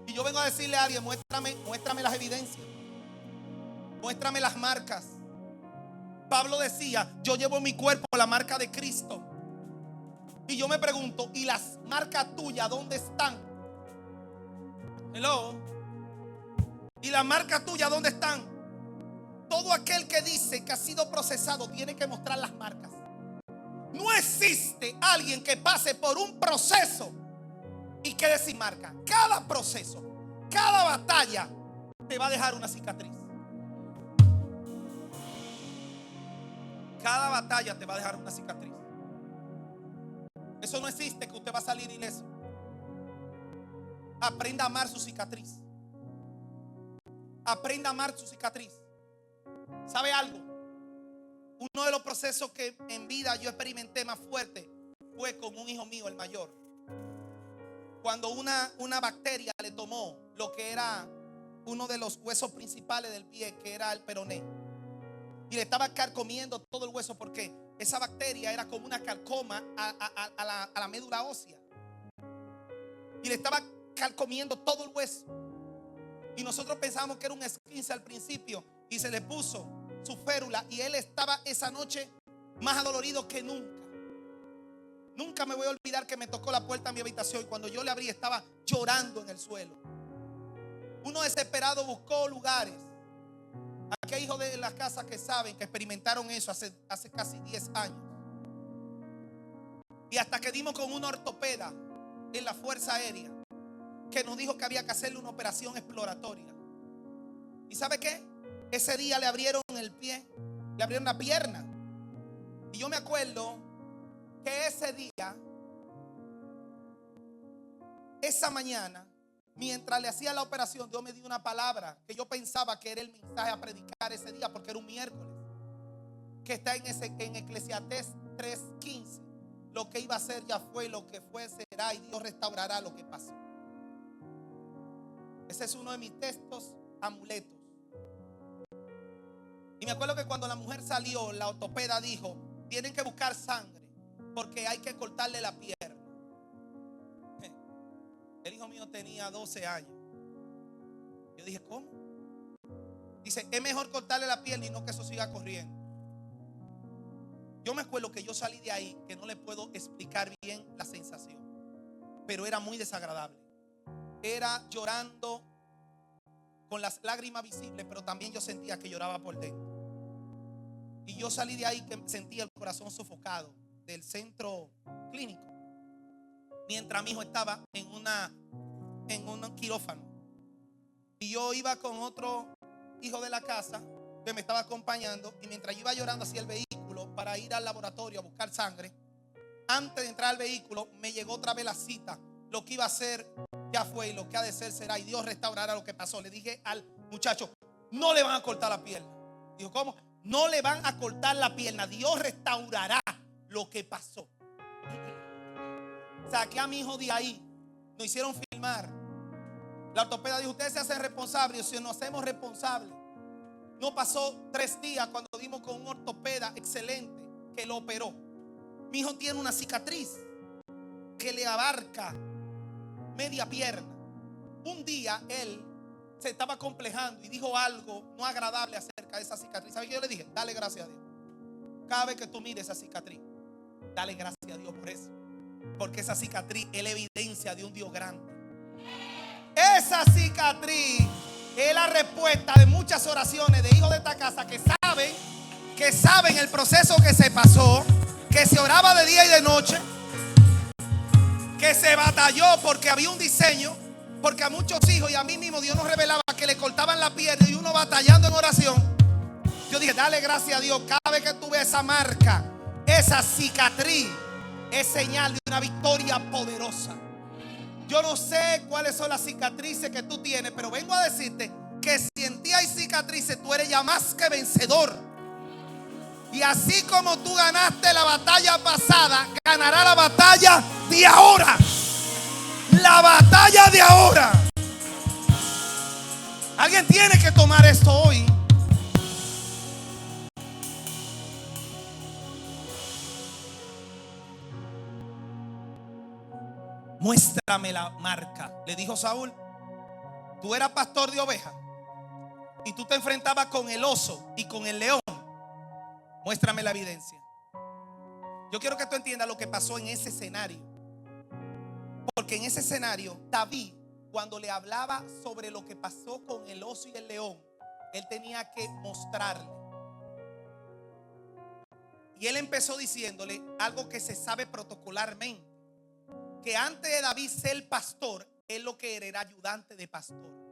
Y yo vengo a decirle a alguien: muéstrame las evidencias. Muéstrame las marcas. Pablo decía: yo llevo en mi cuerpo la marca de Cristo. Y yo me pregunto: ¿y las marcas tuyas dónde están? Hello. ¿Y las marcas tuyas dónde están? Todo aquel que dice que ha sido procesado tiene que mostrar las marcas. No existe alguien que pase por un proceso y quede sin marca. Cada proceso, cada batalla te va a dejar una cicatriz. Cada batalla te va a dejar una cicatriz. Eso no existe que usted va a salir ileso. Aprenda a amar su cicatriz. Aprenda a amar su cicatriz. ¿Sabe algo? Uno de los procesos que en vida yo experimenté más fuerte fue con un hijo mío, el mayor. cuando una bacteria le tomó lo que era uno de los huesos principales del pie, que era el peroné, y le estaba carcomiendo todo el hueso, porque esa bacteria era como una carcoma a la médula ósea, y le estaba carcomiendo todo el hueso. Y nosotros pensamos que era un esguince al principio, y se le puso su férula, y él estaba esa noche más adolorido que nunca. Nunca me voy a olvidar que me tocó la puerta de mi habitación, y cuando yo le abrí estaba llorando en el suelo. Uno desesperado buscó lugares. Aquí hay hijos de la casa que saben, que experimentaron eso hace casi 10 años. Y hasta que dimos con una ortopeda en la Fuerza Aérea, que nos dijo que había que hacerle una operación exploratoria. ¿Y sabe qué? Ese día le abrieron el pie, le abrieron la pierna. Y yo me acuerdo que ese día, esa mañana, mientras le hacía la operación, Dios me dio una palabra que yo pensaba que era el mensaje a predicar ese día, porque era un miércoles, que está en Eclesiastés 3:15. Lo que iba a ser ya fue, lo que fue será, y Dios restaurará lo que pasó. Ese es uno de mis textos amuletos. Y me acuerdo que cuando la mujer salió, la ortopeda dijo: tienen que buscar sangre, porque hay que cortarle la pierna. El hijo mío tenía 12 años. Yo dije: ¿cómo? Dice: es mejor cortarle la pierna y no que eso siga corriendo. Yo me acuerdo que yo salí de ahí, que no le puedo explicar bien la sensación, pero era muy desagradable. Era llorando con las lágrimas visibles, pero también yo sentía que lloraba por dentro. Y yo salí de ahí que sentía el corazón sofocado del centro clínico, mientras mi hijo estaba en un quirófano. Y yo iba con otro hijo de la casa que me estaba acompañando, y mientras yo iba llorando hacia el vehículo para ir al laboratorio a buscar sangre, antes de entrar al vehículo me llegó otra vez la cita. Lo que iba a ser ya fue, y lo que ha de ser será, y Dios restaurará lo que pasó. Le dije al muchacho: no le van a cortar la pierna. Dijo: ¿cómo? No le van a cortar la pierna, Dios restaurará lo que pasó. Saqué a mi hijo de ahí, nos hicieron filmar. La ortopeda dijo: ustedes se hacen responsables. Si nos hacemos responsables. No pasó 3 días cuando dimos con un ortopeda excelente que lo operó. Mi hijo tiene una cicatriz que le abarca media pierna. Un día él se estaba complejando y dijo algo no agradable acerca de esa cicatriz. ¿Sabe qué yo le dije? Dale gracias a Dios. Cada vez que tú mires esa cicatriz, dale gracias a Dios por eso, porque esa cicatriz es la evidencia de un Dios grande. Esa cicatriz es la respuesta de muchas oraciones de hijos de esta casa que saben el proceso que se pasó, que se oraba de día y de noche, que se batalló porque había un diseño, porque a muchos hijos y a mí mismo Dios nos revelaba que le cortaban la pierna, y uno batallando en oración. Yo dije: dale gracias a Dios. Cada vez que tú ves esa marca, esa cicatriz, es señal de una victoria poderosa. Yo no sé cuáles son las cicatrices que tú tienes, pero vengo a decirte que si en ti hay cicatrices, tú eres ya más que vencedor. Y así como tú ganaste la batalla pasada, ganará la batalla de ahora. La batalla de ahora. Alguien tiene que tomar esto hoy. Muéstrame la marca, le dijo Saúl. Tú eras pastor de ovejas y tú te enfrentabas con el oso y con el león. Muéstrame la evidencia. Yo quiero que tú entiendas lo que pasó en ese escenario, porque en ese escenario David, cuando le hablaba sobre lo que pasó con el oso y el león, él tenía que mostrarle. Y él empezó diciéndole algo que se sabe protocolarmente, que antes de David ser pastor, él lo que era ayudante de pastor.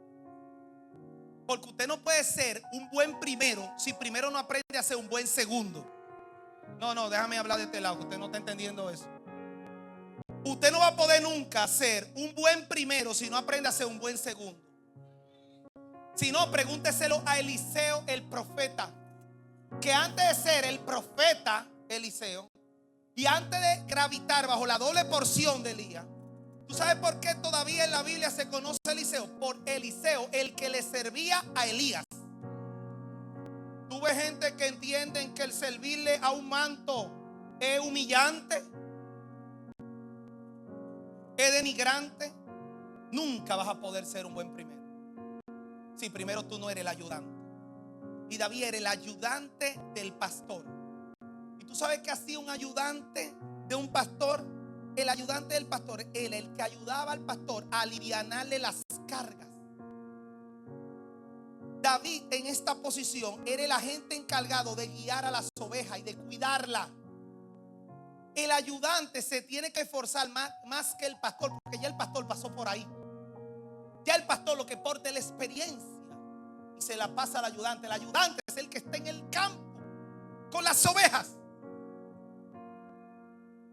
Porque usted no puede ser un buen primero si primero no aprende a ser un buen segundo. No, déjame hablar de este lado, que usted no está entendiendo eso. Usted no va a poder nunca ser un buen primero si no aprende a ser un buen segundo. Si no, pregúnteselo a Eliseo el profeta, que antes de ser el profeta Eliseo, y antes de gravitar bajo la doble porción de Elías, ¿Tú sabes por qué todavía en la Biblia se conoce a Eliseo? Por Eliseo, el que le servía a Elías. Tú ves gente que entienden que el servirle a un manto es humillante, es denigrante. Nunca vas a poder ser un buen primero si primero tú no eres el ayudante. Y David era el ayudante del pastor. ¿Y tú sabes qué hacía un ayudante de un pastor? El ayudante del pastor era el que ayudaba al pastor a alivianarle las cargas. David en esta posición era el agente encargado de guiar a las ovejas y de cuidarla. El ayudante se tiene que esforzar más que el pastor, porque ya el pastor pasó por ahí. Ya el pastor lo que porta es la experiencia y se la pasa al ayudante. El ayudante es el que está en el campo con las ovejas.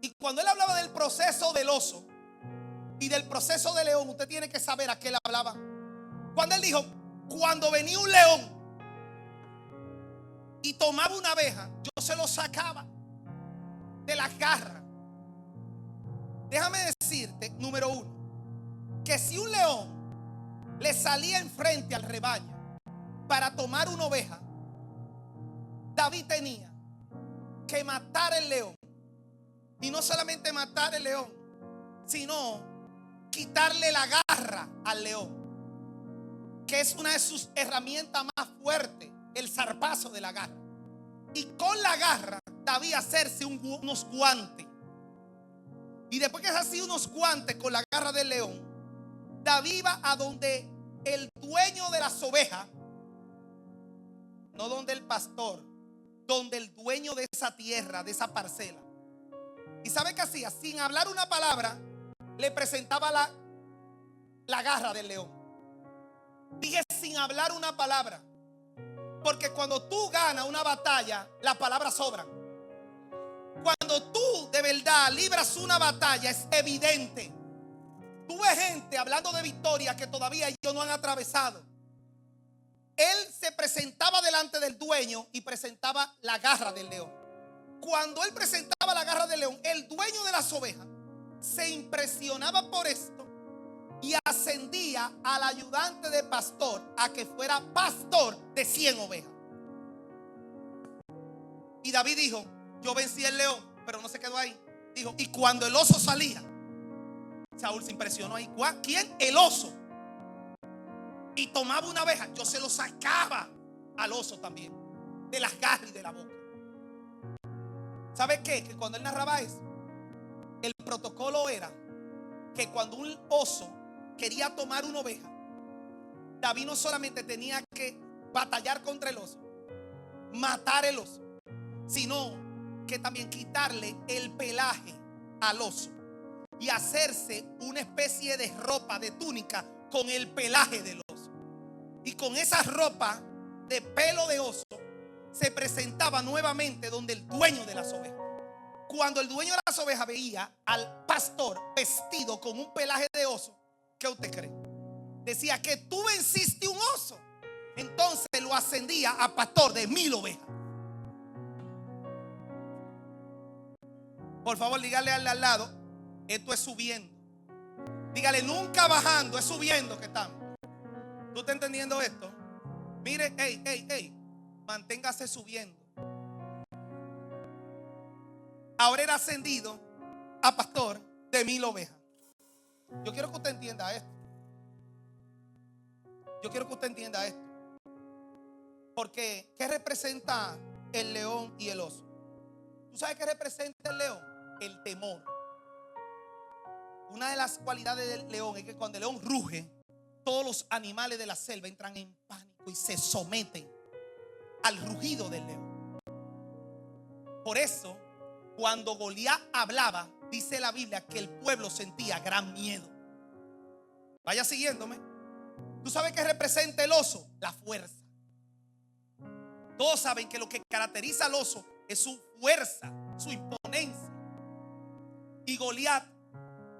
Y cuando él hablaba del proceso del oso y del proceso del león, usted tiene que saber a qué él hablaba. Cuando él dijo, cuando venía un león y tomaba una abeja, yo se lo sacaba de las garras. Déjame decirte, número uno, que si un león le salía enfrente al rebaño para tomar una oveja, David tenía que matar el león. Y no solamente matar el león, sino quitarle la garra al león, que es una de sus herramientas más fuertes, el zarpazo de la garra. Y con la garra David hacerse unos guantes. Y después que se hacía unos guantes con la garra del león, David iba a donde el dueño de las ovejas, no donde el pastor, donde el dueño de esa tierra, de esa parcela. ¿Y sabe qué hacía? Sin hablar una palabra, le presentaba la garra del león. Dije sin hablar una palabra, porque cuando tú ganas una batalla, las palabras sobran. Cuando tú de verdad libras una batalla, es evidente. Tú ves gente hablando de victoria que todavía ellos no han atravesado. Él se presentaba delante del dueño y presentaba la garra del león. Cuando él presentaba la garra del león, el dueño de las ovejas se impresionaba por esto y ascendía al ayudante de pastor a que fuera pastor de 100 ovejas. Y David dijo, yo vencí el león, pero no se quedó ahí. Dijo, y cuando el oso salía, Saúl se impresionó ahí. ¿Quién? El oso. Y tomaba una oveja, yo se lo sacaba al oso también, de las garras y de la boca. ¿Sabe qué? Que cuando él narraba eso, el protocolo era que cuando un oso quería tomar una oveja, David no solamente tenía que batallar contra el oso, matar el oso, sino que también quitarle el pelaje al oso y hacerse una especie de ropa, de túnica con el pelaje del oso. Y con esa ropa de pelo de oso se presentaba nuevamente donde el dueño de las ovejas. Cuando el dueño de las ovejas veía al pastor vestido con un pelaje de oso, ¿qué usted cree? Decía que tú venciste un oso. Entonces lo ascendía a pastor de 1000 ovejas. Por favor, dígale al lado, esto es subiendo. Dígale, nunca bajando, es subiendo que estamos. ¿Tú estás entendiendo esto? Mire, manténgase subiendo. Ahora era ascendido a pastor de 1000 ovejas. Yo quiero que usted entienda esto. Yo quiero que usted entienda esto. Porque, ¿qué representa el león y el oso? ¿Tú sabes qué representa el león? El temor. Una de las cualidades del león es que cuando el león ruge, todos los animales de la selva entran en pánico y se someten al rugido del león. Por eso, cuando Goliat hablaba, dice la Biblia que el pueblo sentía gran miedo. Vaya siguiéndome. ¿Tú sabes qué representa el oso? La fuerza. Todos saben que lo que caracteriza al oso es su fuerza, su imponencia. Y Goliat,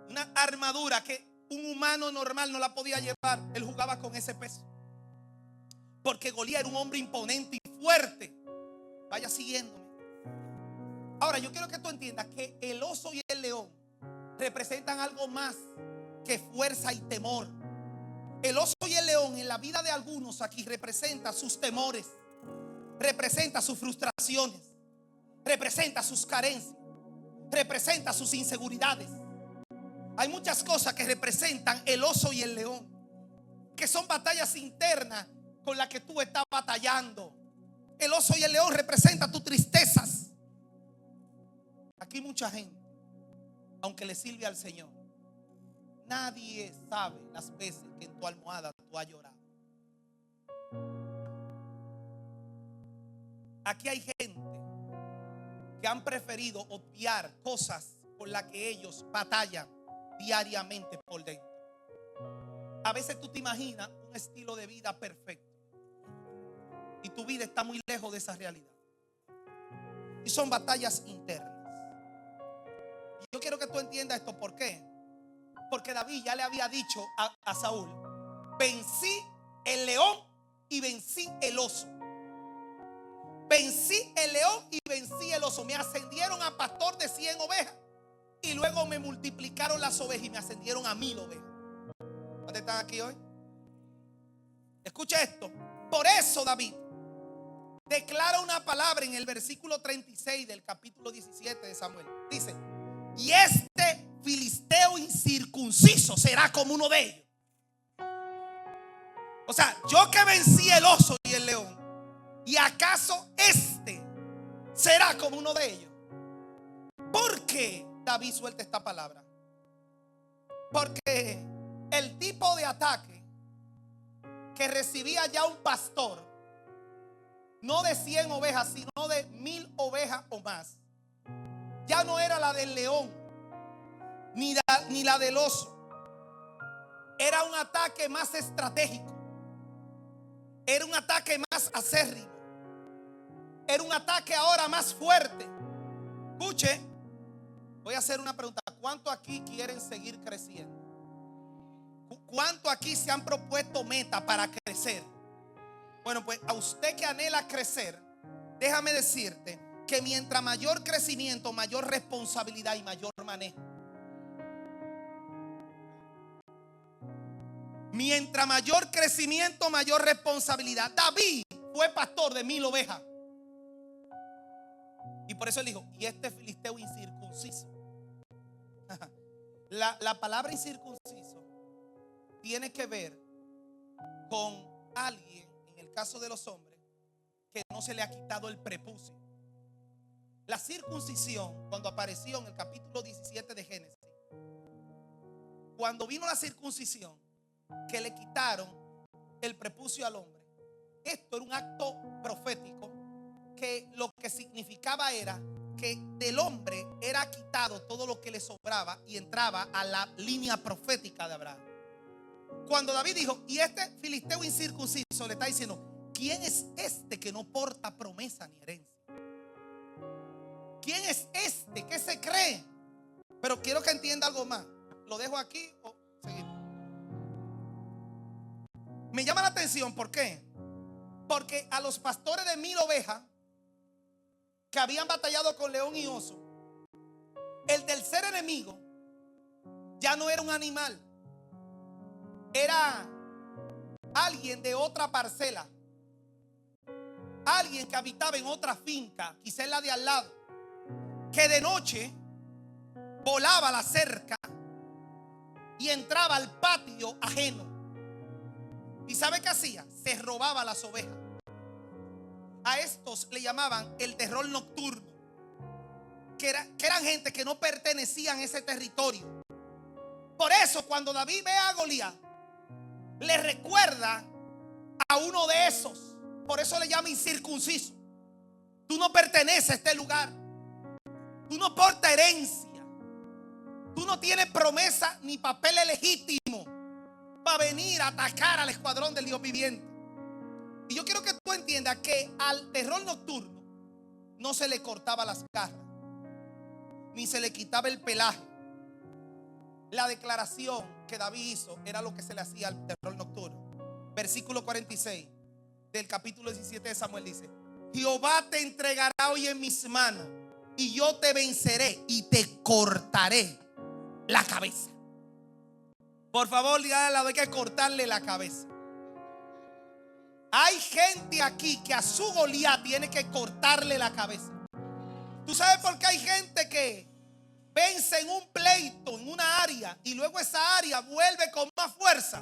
una armadura que un humano normal no la podía llevar, él jugaba con ese peso. Porque Goliat era un hombre imponente y fuerte. Vaya siguiéndome. Ahora yo quiero que tú entiendas que el oso y el león representan algo más que fuerza y temor. El oso y el león en la vida de algunos aquí representa sus temores, representa sus frustraciones, representa sus carencias, representa sus inseguridades. Hay muchas cosas que representan el oso y el león, que son batallas internas con las que tú estás batallando. El oso y el león representan tus tristezas. Aquí mucha gente, aunque le sirve al Señor, nadie sabe las veces que en tu almohada tú has llorado. Aquí hay gente que han preferido obviar cosas por las que ellos batallan diariamente por dentro. A veces tú te imaginas un estilo de vida perfecto y tu vida está muy lejos de esa realidad. Y son batallas internas. Y yo quiero que tú entiendas esto. ¿Por qué? Porque David ya le había dicho a Saúl: vencí el león y vencí el oso. Vencí el león y vencí el oso. Me ascendieron a pastor de 100 ovejas y luego me multiplicaron las ovejas y me ascendieron a 1000 ovejas. ¿Dónde están aquí hoy? Escucha esto. Por eso David declara una palabra en el versículo 36 del capítulo 17 de Samuel. Dice: y este filisteo incircunciso será como uno de ellos. O sea, yo que vencí el oso y el león, ¿y acaso este será como uno de ellos? ¿Por qué David suelta esta palabra? Porque el tipo de ataque que recibía ya un pastor, no de 100 ovejas, sino de 1000 ovejas o más, ya no era la del león ni la del oso. Era un ataque más estratégico, era un ataque más acérrimo, era un ataque ahora más fuerte. Escuche, voy a hacer una pregunta: ¿cuántos aquí quieren seguir creciendo? ¿Cuántos aquí se han propuesto meta para crecer? Bueno, pues a usted que anhela crecer, déjame decirte que mientras mayor crecimiento, mayor responsabilidad y mayor manejo. Mientras mayor crecimiento, mayor responsabilidad. David fue pastor de 1000 ovejas. Y por eso él dijo: y este filisteo incircunciso. La palabra incircunciso tiene que ver con alguien, en el caso de los hombres, que no se le ha quitado el prepucio. La circuncisión, cuando apareció en el capítulo 17 de Génesis, cuando vino la circuncisión, que le quitaron el prepucio al hombre, esto era un acto profético que lo que significaba era que del hombre era quitado todo lo que le sobraba y entraba a la línea profética de Abraham. Cuando David dijo: y este filisteo incircunciso, le está diciendo: ¿quién es este que no porta promesa ni herencia? ¿Quién es este que se cree? Pero quiero que entienda algo más. ¿Lo dejo aquí o seguimos? Me llama la atención. ¿Por qué? Porque a los pastores de 1000 ovejas que habían batallado con león y oso, el tercer enemigo ya no era un animal, era alguien de otra parcela, alguien que habitaba en otra finca, quizás la de al lado, que de noche volaba la cerca y entraba al patio ajeno. ¿Y sabe qué hacía? Se robaba las ovejas. A estos le llamaban el terror nocturno, que eran gente que no pertenecían a ese territorio. Por eso cuando David ve a Goliat, le recuerda a uno de esos. Por eso le llama incircunciso. Tú no perteneces a este lugar. Tú no portas herencia. Tú no tienes promesa ni papeles legítimos para venir a atacar al escuadrón del Dios viviente. Y yo quiero que tú entiendas que al terror nocturno no se le cortaba las garras, ni se le quitaba el pelaje. La declaración que David hizo era lo que se le hacía al terror nocturno. Versículo 46 del capítulo 17 de Samuel dice: Jehová te entregará hoy en mis manos, y yo te venceré y te cortaré la cabeza. Por favor, dígale al lado, hay que cortarle la cabeza. Hay gente aquí que a su Goliat tiene que cortarle la cabeza. ¿Tú sabes por qué hay gente que vence en un pleito, en una área, y luego esa área vuelve con más fuerza?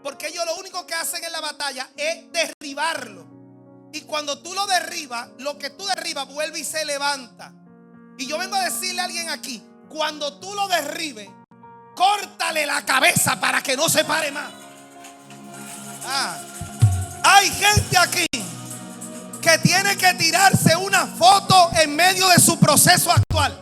Porque ellos lo único que hacen en la batalla es derribarlo. Y cuando tú lo derribas, lo que tú derribas vuelve y se levanta. Y yo vengo a decirle a alguien aquí, cuando tú lo derribes, córtale la cabeza para que no se pare más. Hay gente aquí que tiene que tirarse una foto en medio de su proceso actual.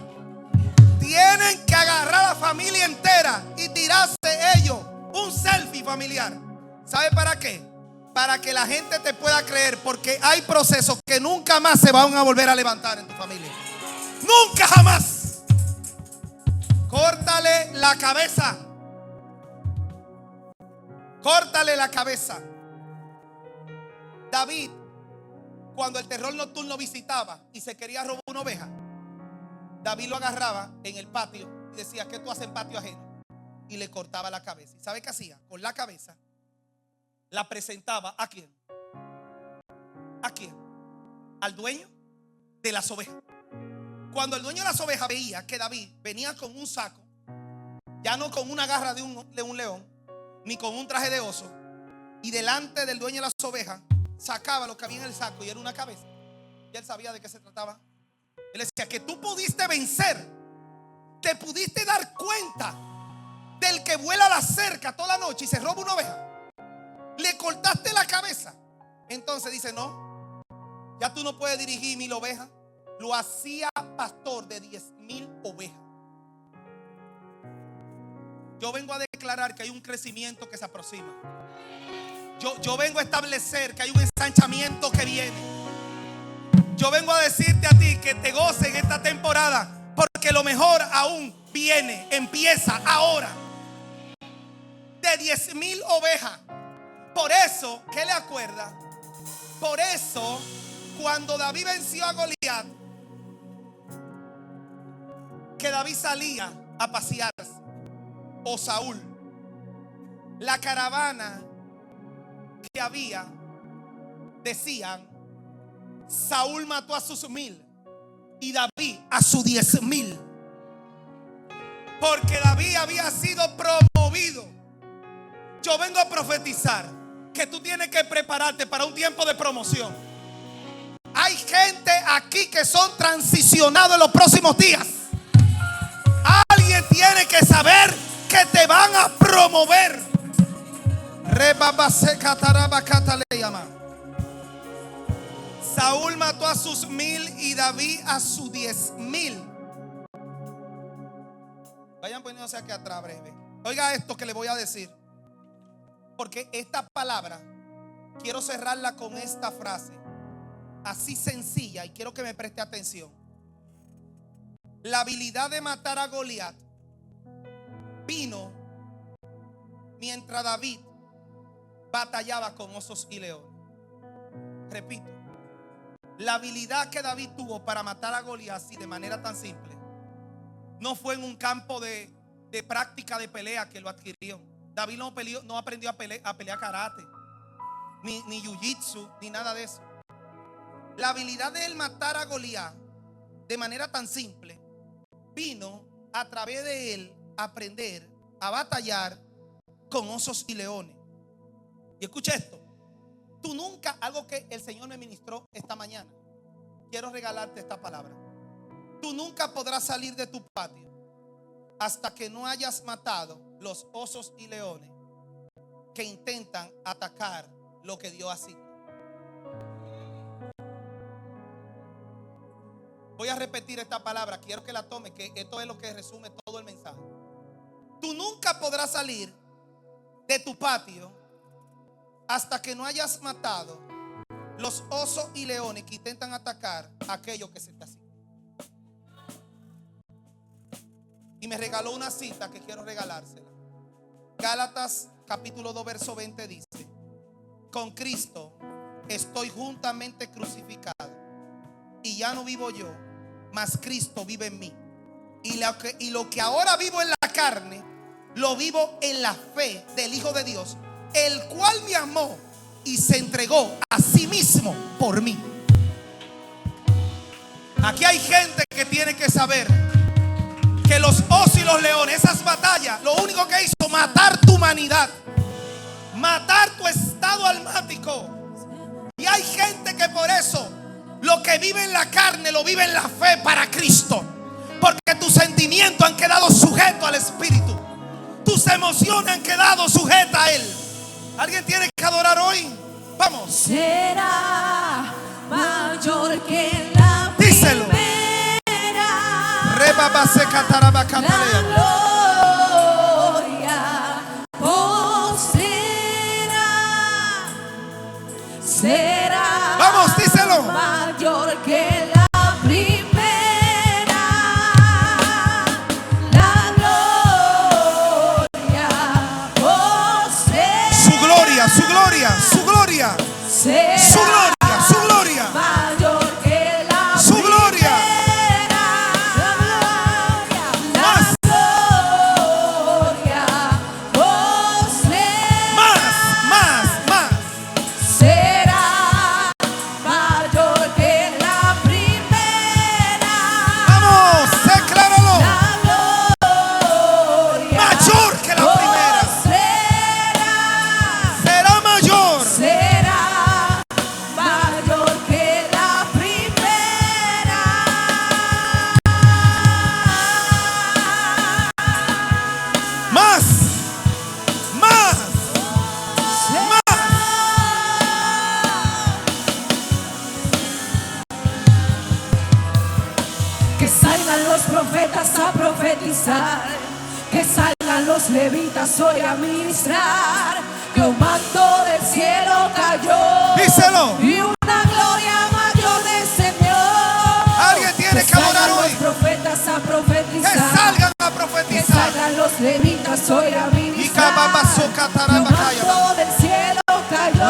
Tienen que agarrar a la familia entera y tirarse ellos un selfie familiar. ¿Sabe para qué? Para que la gente te pueda creer, porque hay procesos que nunca más se van a volver a levantar en tu familia. Nunca jamás. Córtale la cabeza. Córtale la cabeza. David, cuando el terror nocturno visitaba y se quería robar una oveja, David lo agarraba en el patio y decía: ¿qué tú haces en patio ajeno? Y le cortaba la cabeza. ¿Y sabe qué hacía? Con la cabeza la presentaba ¿a quién? ¿A quién? Al dueño de las ovejas. Cuando el dueño de las ovejas veía que David venía con un saco, ya no con una garra de un león, ni con un traje de oso, y delante del dueño de las ovejas sacaba lo que había en el saco y era una cabeza, y él sabía de qué se trataba. Él decía: que tú pudiste vencer, te pudiste dar cuenta del que vuela la cerca toda la noche y se roba una oveja, le cortaste la cabeza. Entonces dice: no, ya tú no puedes dirigir 1000 ovejas. Lo hacía pastor de 10,000 ovejas. Yo vengo a declarar que hay un crecimiento que se aproxima. Yo vengo a establecer que hay un ensanchamiento que viene. Yo vengo a decirte a ti que te goces en esta temporada, porque lo mejor aún viene, empieza ahora. De 10,000 ovejas. Por eso, ¿qué le acuerda? Por eso, cuando David venció a Goliat, que David salía a pasearse, o Saúl, la caravana que había, decían: Saúl mató a sus 1000 y David a sus 10,000. Porque David había sido promovido. Yo vengo a profetizar que tú tienes que prepararte para un tiempo de promoción. Hay gente aquí que son transicionados en los próximos días. Alguien tiene que saber que te van a promover. Saúl mató a sus 1000 y David a sus 10,000. Vayan poniéndose aquí atrás breve. Oiga esto que le voy a decir, porque esta palabra quiero cerrarla con esta frase así sencilla, y quiero que me preste atención. La habilidad de matar a Goliat vino mientras David batallaba con osos y leones. Repito, la habilidad que David tuvo para matar a Goliat así de manera tan simple no fue en un campo de práctica de pelea que lo adquirió. David no aprendió a pelear karate, ni jiu-jitsu, ni nada de eso. La habilidad de él matar a Goliat de manera tan simple vino a través de él aprender a batallar con osos y leones. Y escucha esto: tú nunca, algo que el Señor me ministró esta mañana, quiero regalarte esta palabra. Tú nunca podrás salir de tu patio hasta que no hayas matado los osos y leones que intentan atacar lo que Dios asignó. Voy a repetir esta palabra, quiero que la tome, que esto es lo que resume todo el mensaje. Tú nunca podrás salir de tu patio hasta que no hayas matado los osos y leones que intentan atacar a aquello que se te asigna. Y me regaló una cita que quiero regalársela. Gálatas capítulo 2 verso 20 dice: con Cristo estoy juntamente crucificado, y ya no vivo yo, mas Cristo vive en mí. Y lo que ahora vivo en la carne, lo vivo en la fe del Hijo de Dios, el cual me amó y se entregó a sí mismo por mí. Aquí hay gente que tiene que saber que los osos y los leones, esas batallas, lo único que hizo, matar tu humanidad, matar tu estado almático. Y hay gente que por eso lo que vive en la carne lo vive en la fe para Cristo, porque tus sentimientos han quedado sujetos al Espíritu, tus emociones han quedado sujetas a Él. ¿Alguien tiene que adorar hoy? Vamos. Será mayor que la díselo. primera. La gloria, oh, será vamos, díselo. mayor que la primera. La gloria, oh, su gloria, su gloria, su gloria, será su gloria, su gloria, mayor que la su gloria. A profetizar, que salgan los levitas hoy a ministrar, que un manto del cielo cayó. Díselo. Y una gloria mayor descendió. Alguien tiene que adorar hoy. Los profetas a profetizar, que salgan a profetizar, que salgan los levitas hoy a ministrar, y que un manto del cielo cayó.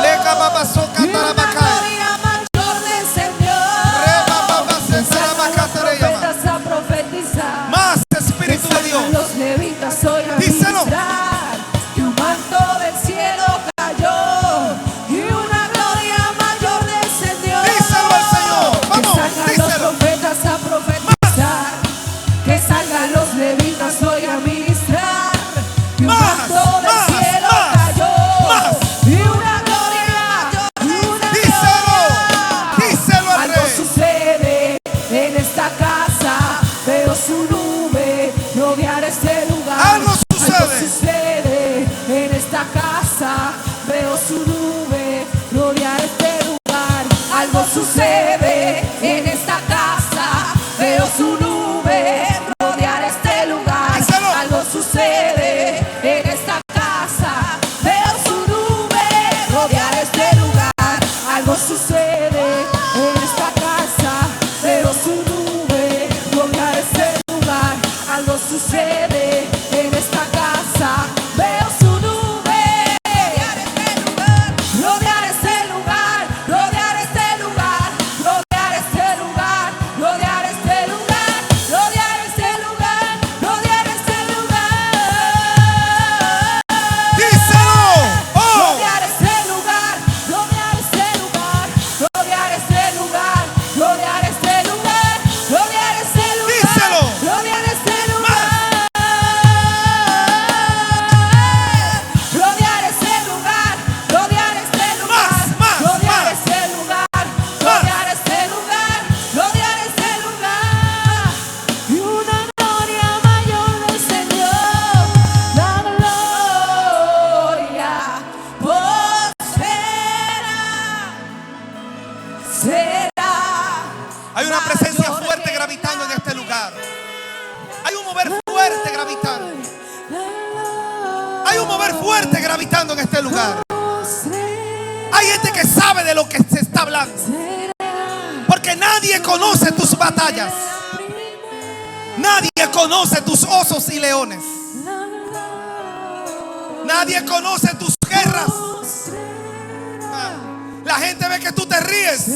Y una gloria mayor descendió. Que salgan los profetas a profetizar, más Espíritu de Dios. Los levitas hoy a ministrar, que un manto del cielo cayó y una gloria mayor descendió. Díselo al Señor. Vamos, que salgan díselo. Los profetas a profetizar, que salgan los levitas hoy a ministrar, que un manto del cielo cayó y una gloria mayor. Díselo al Algo Rey. sucede en esta casa, veo su nube rodear este lugar. Algo sucede en esta casa, veo su nube rodear este lugar. Algo sucede en esta casa, veo su nube rodear este lugar. Díselo. Algo sucede en esta casa, veo su nube rodear este lugar. Algo sucede en esta casa, veo su nube rodear este lugar. Algo sucede en esta casa, veo su nube rodear este lugar, rodear este lugar, rodear este lugar, rodear este lugar, rodear este lugar, rodear este lugar. Díselo. Rodear este lugar, rodear este lugar, rodear este lugar, rodear este lugar, rodear este lugar, díselo. rodear este lugar, rodear este lugar, rodear este lugar, rodear este lugar, rodear este lugar, rodear este lugar. Y una gloria mayor descendió, la gloria será. Hay una presencia fuerte gravitando en este lugar. Hay un mover fuerte gravitando. Hay un mover fuerte gravitando en este lugar. Hay gente que sabe de lo que se está hablando, porque nadie conoce tus batallas. Nadie conoce tus osos y leones. Nadie conoce tus guerras. La gente ve que tú te ríes,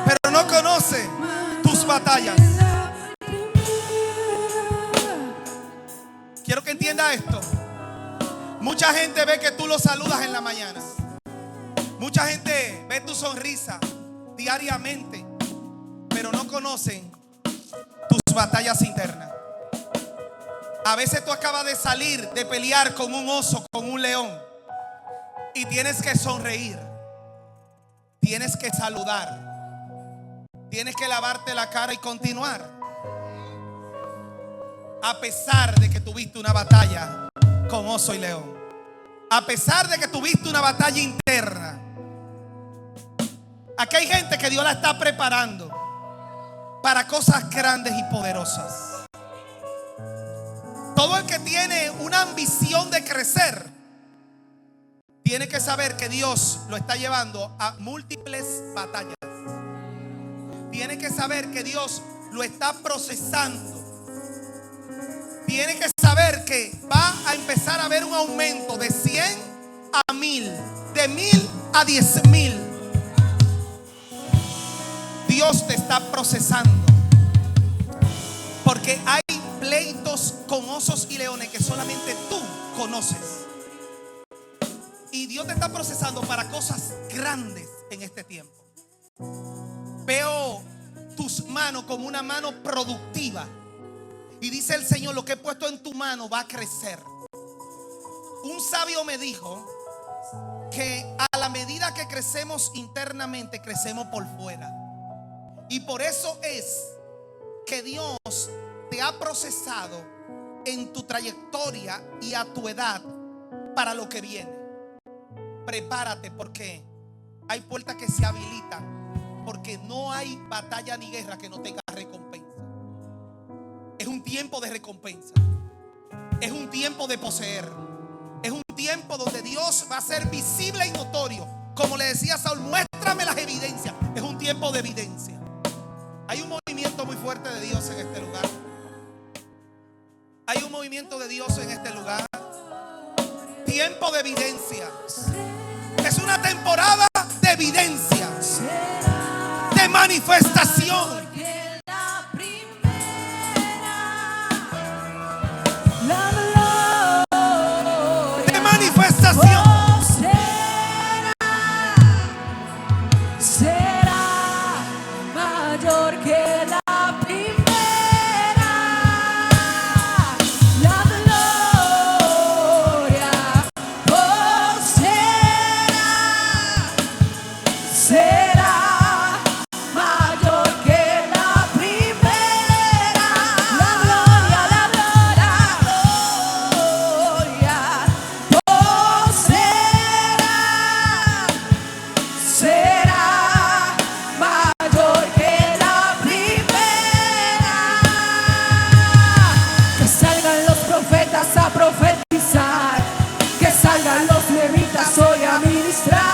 pero no conoce tus batallas. Quiero que entienda esto. Mucha gente ve que tú lo saludas en la mañana. Mucha gente ve tu sonrisa diariamente, pero no conocen tus batallas internas. A veces tú acabas de salir de pelear con un oso, con un león, y tienes que sonreír, tienes que saludar, tienes que lavarte la cara y continuar, a pesar de que tuviste una batalla con oso y león, a pesar de que tuviste una batalla interna. Aquí hay gente que Dios la está preparando para cosas grandes y poderosas. Todo el que tiene una ambición de crecer tiene que saber que Dios lo está llevando a múltiples batallas. Tiene que saber que Dios lo está procesando. Tiene que saber que va a empezar a haber un aumento de 100 a 1000, de 1000 a 10,000. Dios te está procesando, porque hay pleitos con osos y leones que solamente tú conoces. Y Dios te está procesando para cosas grandes en este tiempo. Veo tus manos como una mano productiva. Y dice el Señor: lo que he puesto en tu mano va a crecer. Un sabio me dijo que a la medida que crecemos internamente, crecemos por fuera. Y por eso es que Dios te ha procesado en tu trayectoria y a tu edad para lo que viene. Prepárate, porque hay puertas que se habilitan, porque no hay batalla ni guerra que no tenga recompensa. Es un tiempo de recompensa, es un tiempo de poseer, es un tiempo donde Dios va a ser visible y notorio. Como le decía Saúl: muéstrame las evidencias. Es un tiempo de evidencia. Hay un movimiento muy fuerte de Dios en este lugar. Hay un movimiento de Dios en este lugar. Tiempo de evidencia. Es una temporada de evidencia, de manifestación, de manifestación. Que salgan los levitas hoy a ministrar.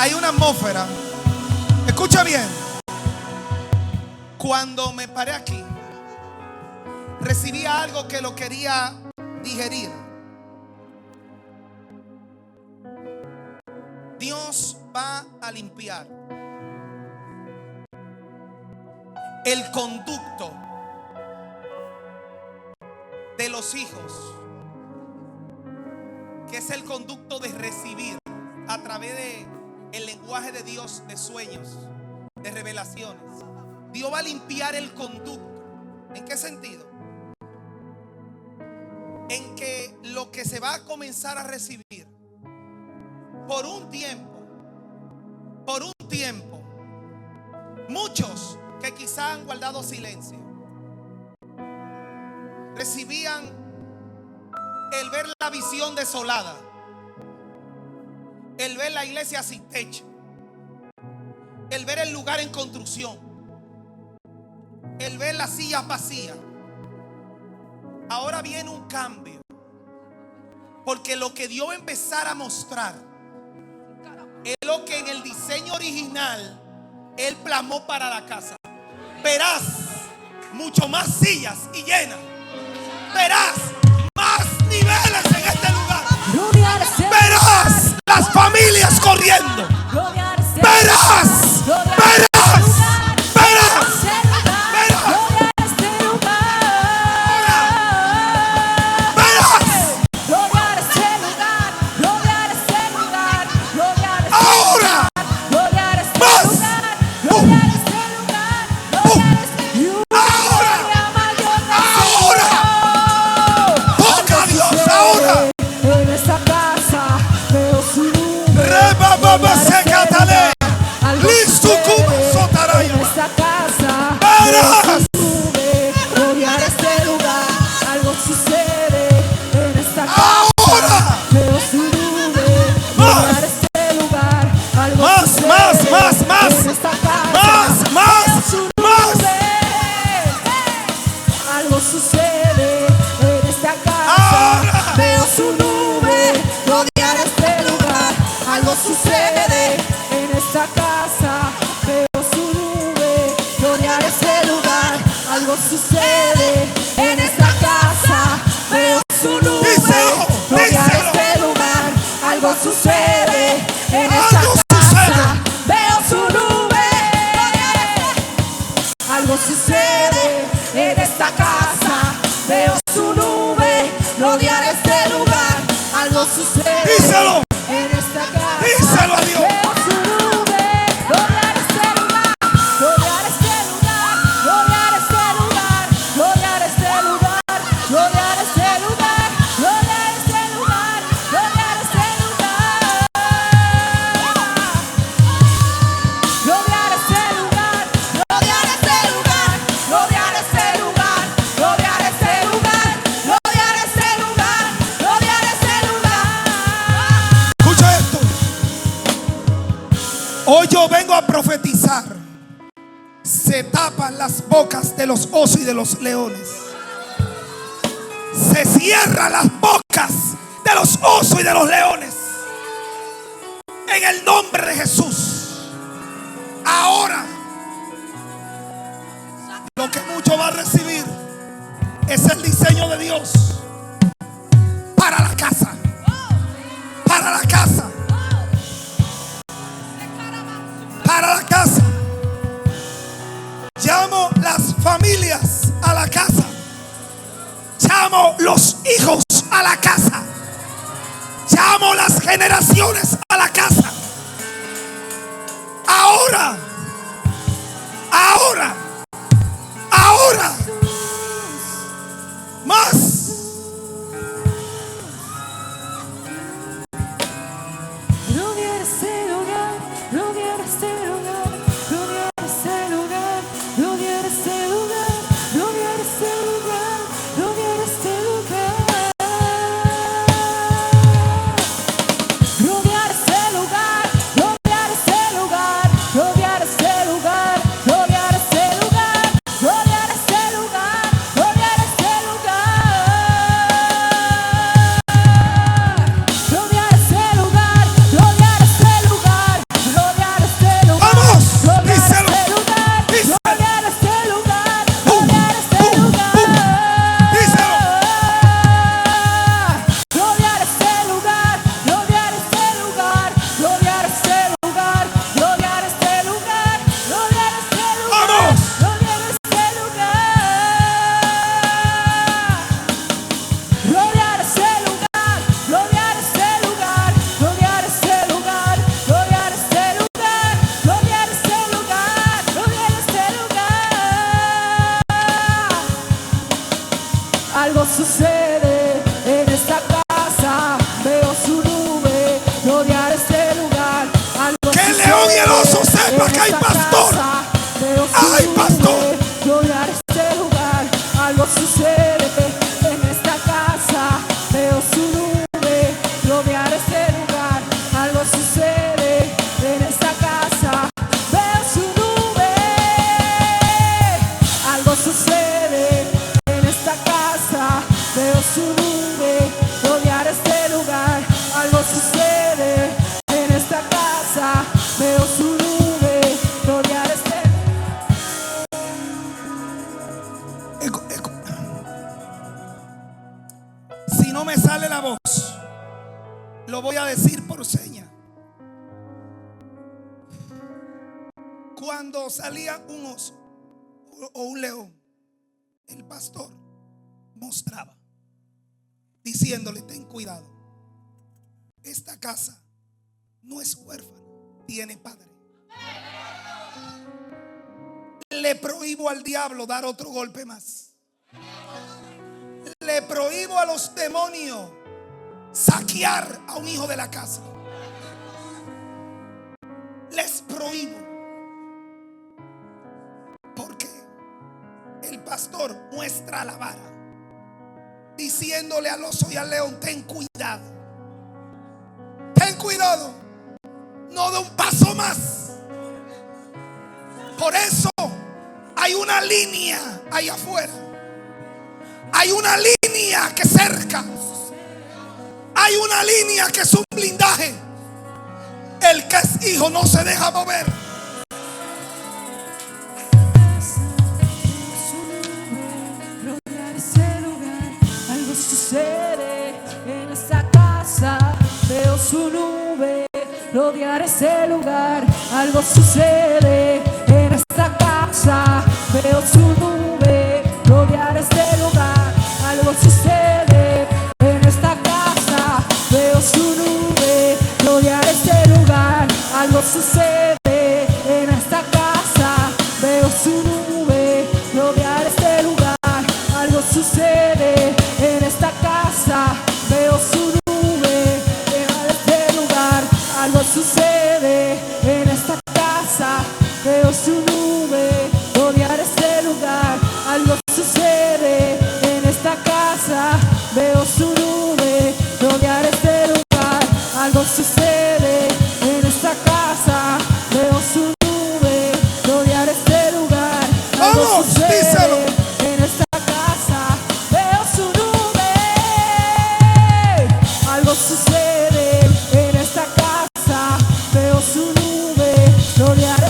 hay una atmósfera. Escucha bien. Cuando me paré aquí, recibí algo que lo quería digerir. Dios va a limpiar el conducto de los hijos, que es el conducto de recibir a través de el lenguaje de Dios, de sueños, de revelaciones. Dios va a limpiar el conducto. ¿En qué sentido? En que lo que se va a comenzar a recibir por un tiempo, muchos que quizá han guardado silencio, recibían el ver la visión desolada, el ver la iglesia sin techo, el ver el lugar en construcción, el ver las sillas vacías. Ahora viene un cambio, porque lo que Dios va a empezar a mostrar es lo que en el diseño original Él plasmó para la casa. Verás mucho más sillas y llenas. Verás más niveles en este lugar. Verás las familias corriendo. Verás, verás, verás, verás. Ahora, más. Díselo. Díselo a Dios. Hoy yo vengo a profetizar. Se tapan las bocas de los osos y de los leones. Se cierran las bocas de los osos y de los leones. En el nombre de Jesús. Ahora, lo que mucho va a recibir es el diseño de Dios para la casa. Para la casa. Para la casa. Llamo las familias a la casa. Llamo los hijos a la casa. Llamo las generaciones a la casa. Ahora. Ahora. Ahora. Más. Rodear este lugar, ay, pastor, ay, pastor. Rodear este lugar, algo sucede en esta casa. Veo su nube, rodear este lugar, algo sucede en esta casa. Veo su nube, algo sucede en esta casa. Veo su nube, rodear este lugar, algo sucede en esta casa. Veo su nube, rodear este Eco, eco. Si no me sale la voz, lo voy a decir por seña. Cuando salía un oso o un león, el pastor mostraba, diciéndole: ten cuidado, esta casa no es huérfana, tiene padre. Le prohíbo al diablo dar otro golpe más. Le prohíbo a los demonios saquear a un hijo de la casa. Les prohíbo, porque el pastor muestra la vara, diciéndole al oso y al león: ten cuidado, ten cuidado, no de un paso más. Por eso hay una línea ahí afuera, hay una línea que cerca, hay una línea que es un blindaje. El que es hijo no se deja mover. rodear ese lugar, algo sucede en esta casa. Veo su nube, rodear ese lugar, algo sucede en esta casa. Veo su nube, rodear este lugar, algo sucede en esta casa. Veo su nube, rodear este lugar, algo sucede en esta casa. Veo su nube, rodear este lugar, algo sucede en esta casa. Veo su nube, rodear este lugar, algo sucede en esta casa. Veo su nube, rodear este lugar, algo sucede en esta casa. Veo su nube, rodear este lugar, algo sucede en esta casa. Veo su nube, rodear este lugar, algo Vamos, sucede díselo. en esta casa. Veo su nube, algo sucede en esta casa. Veo su nube, rodear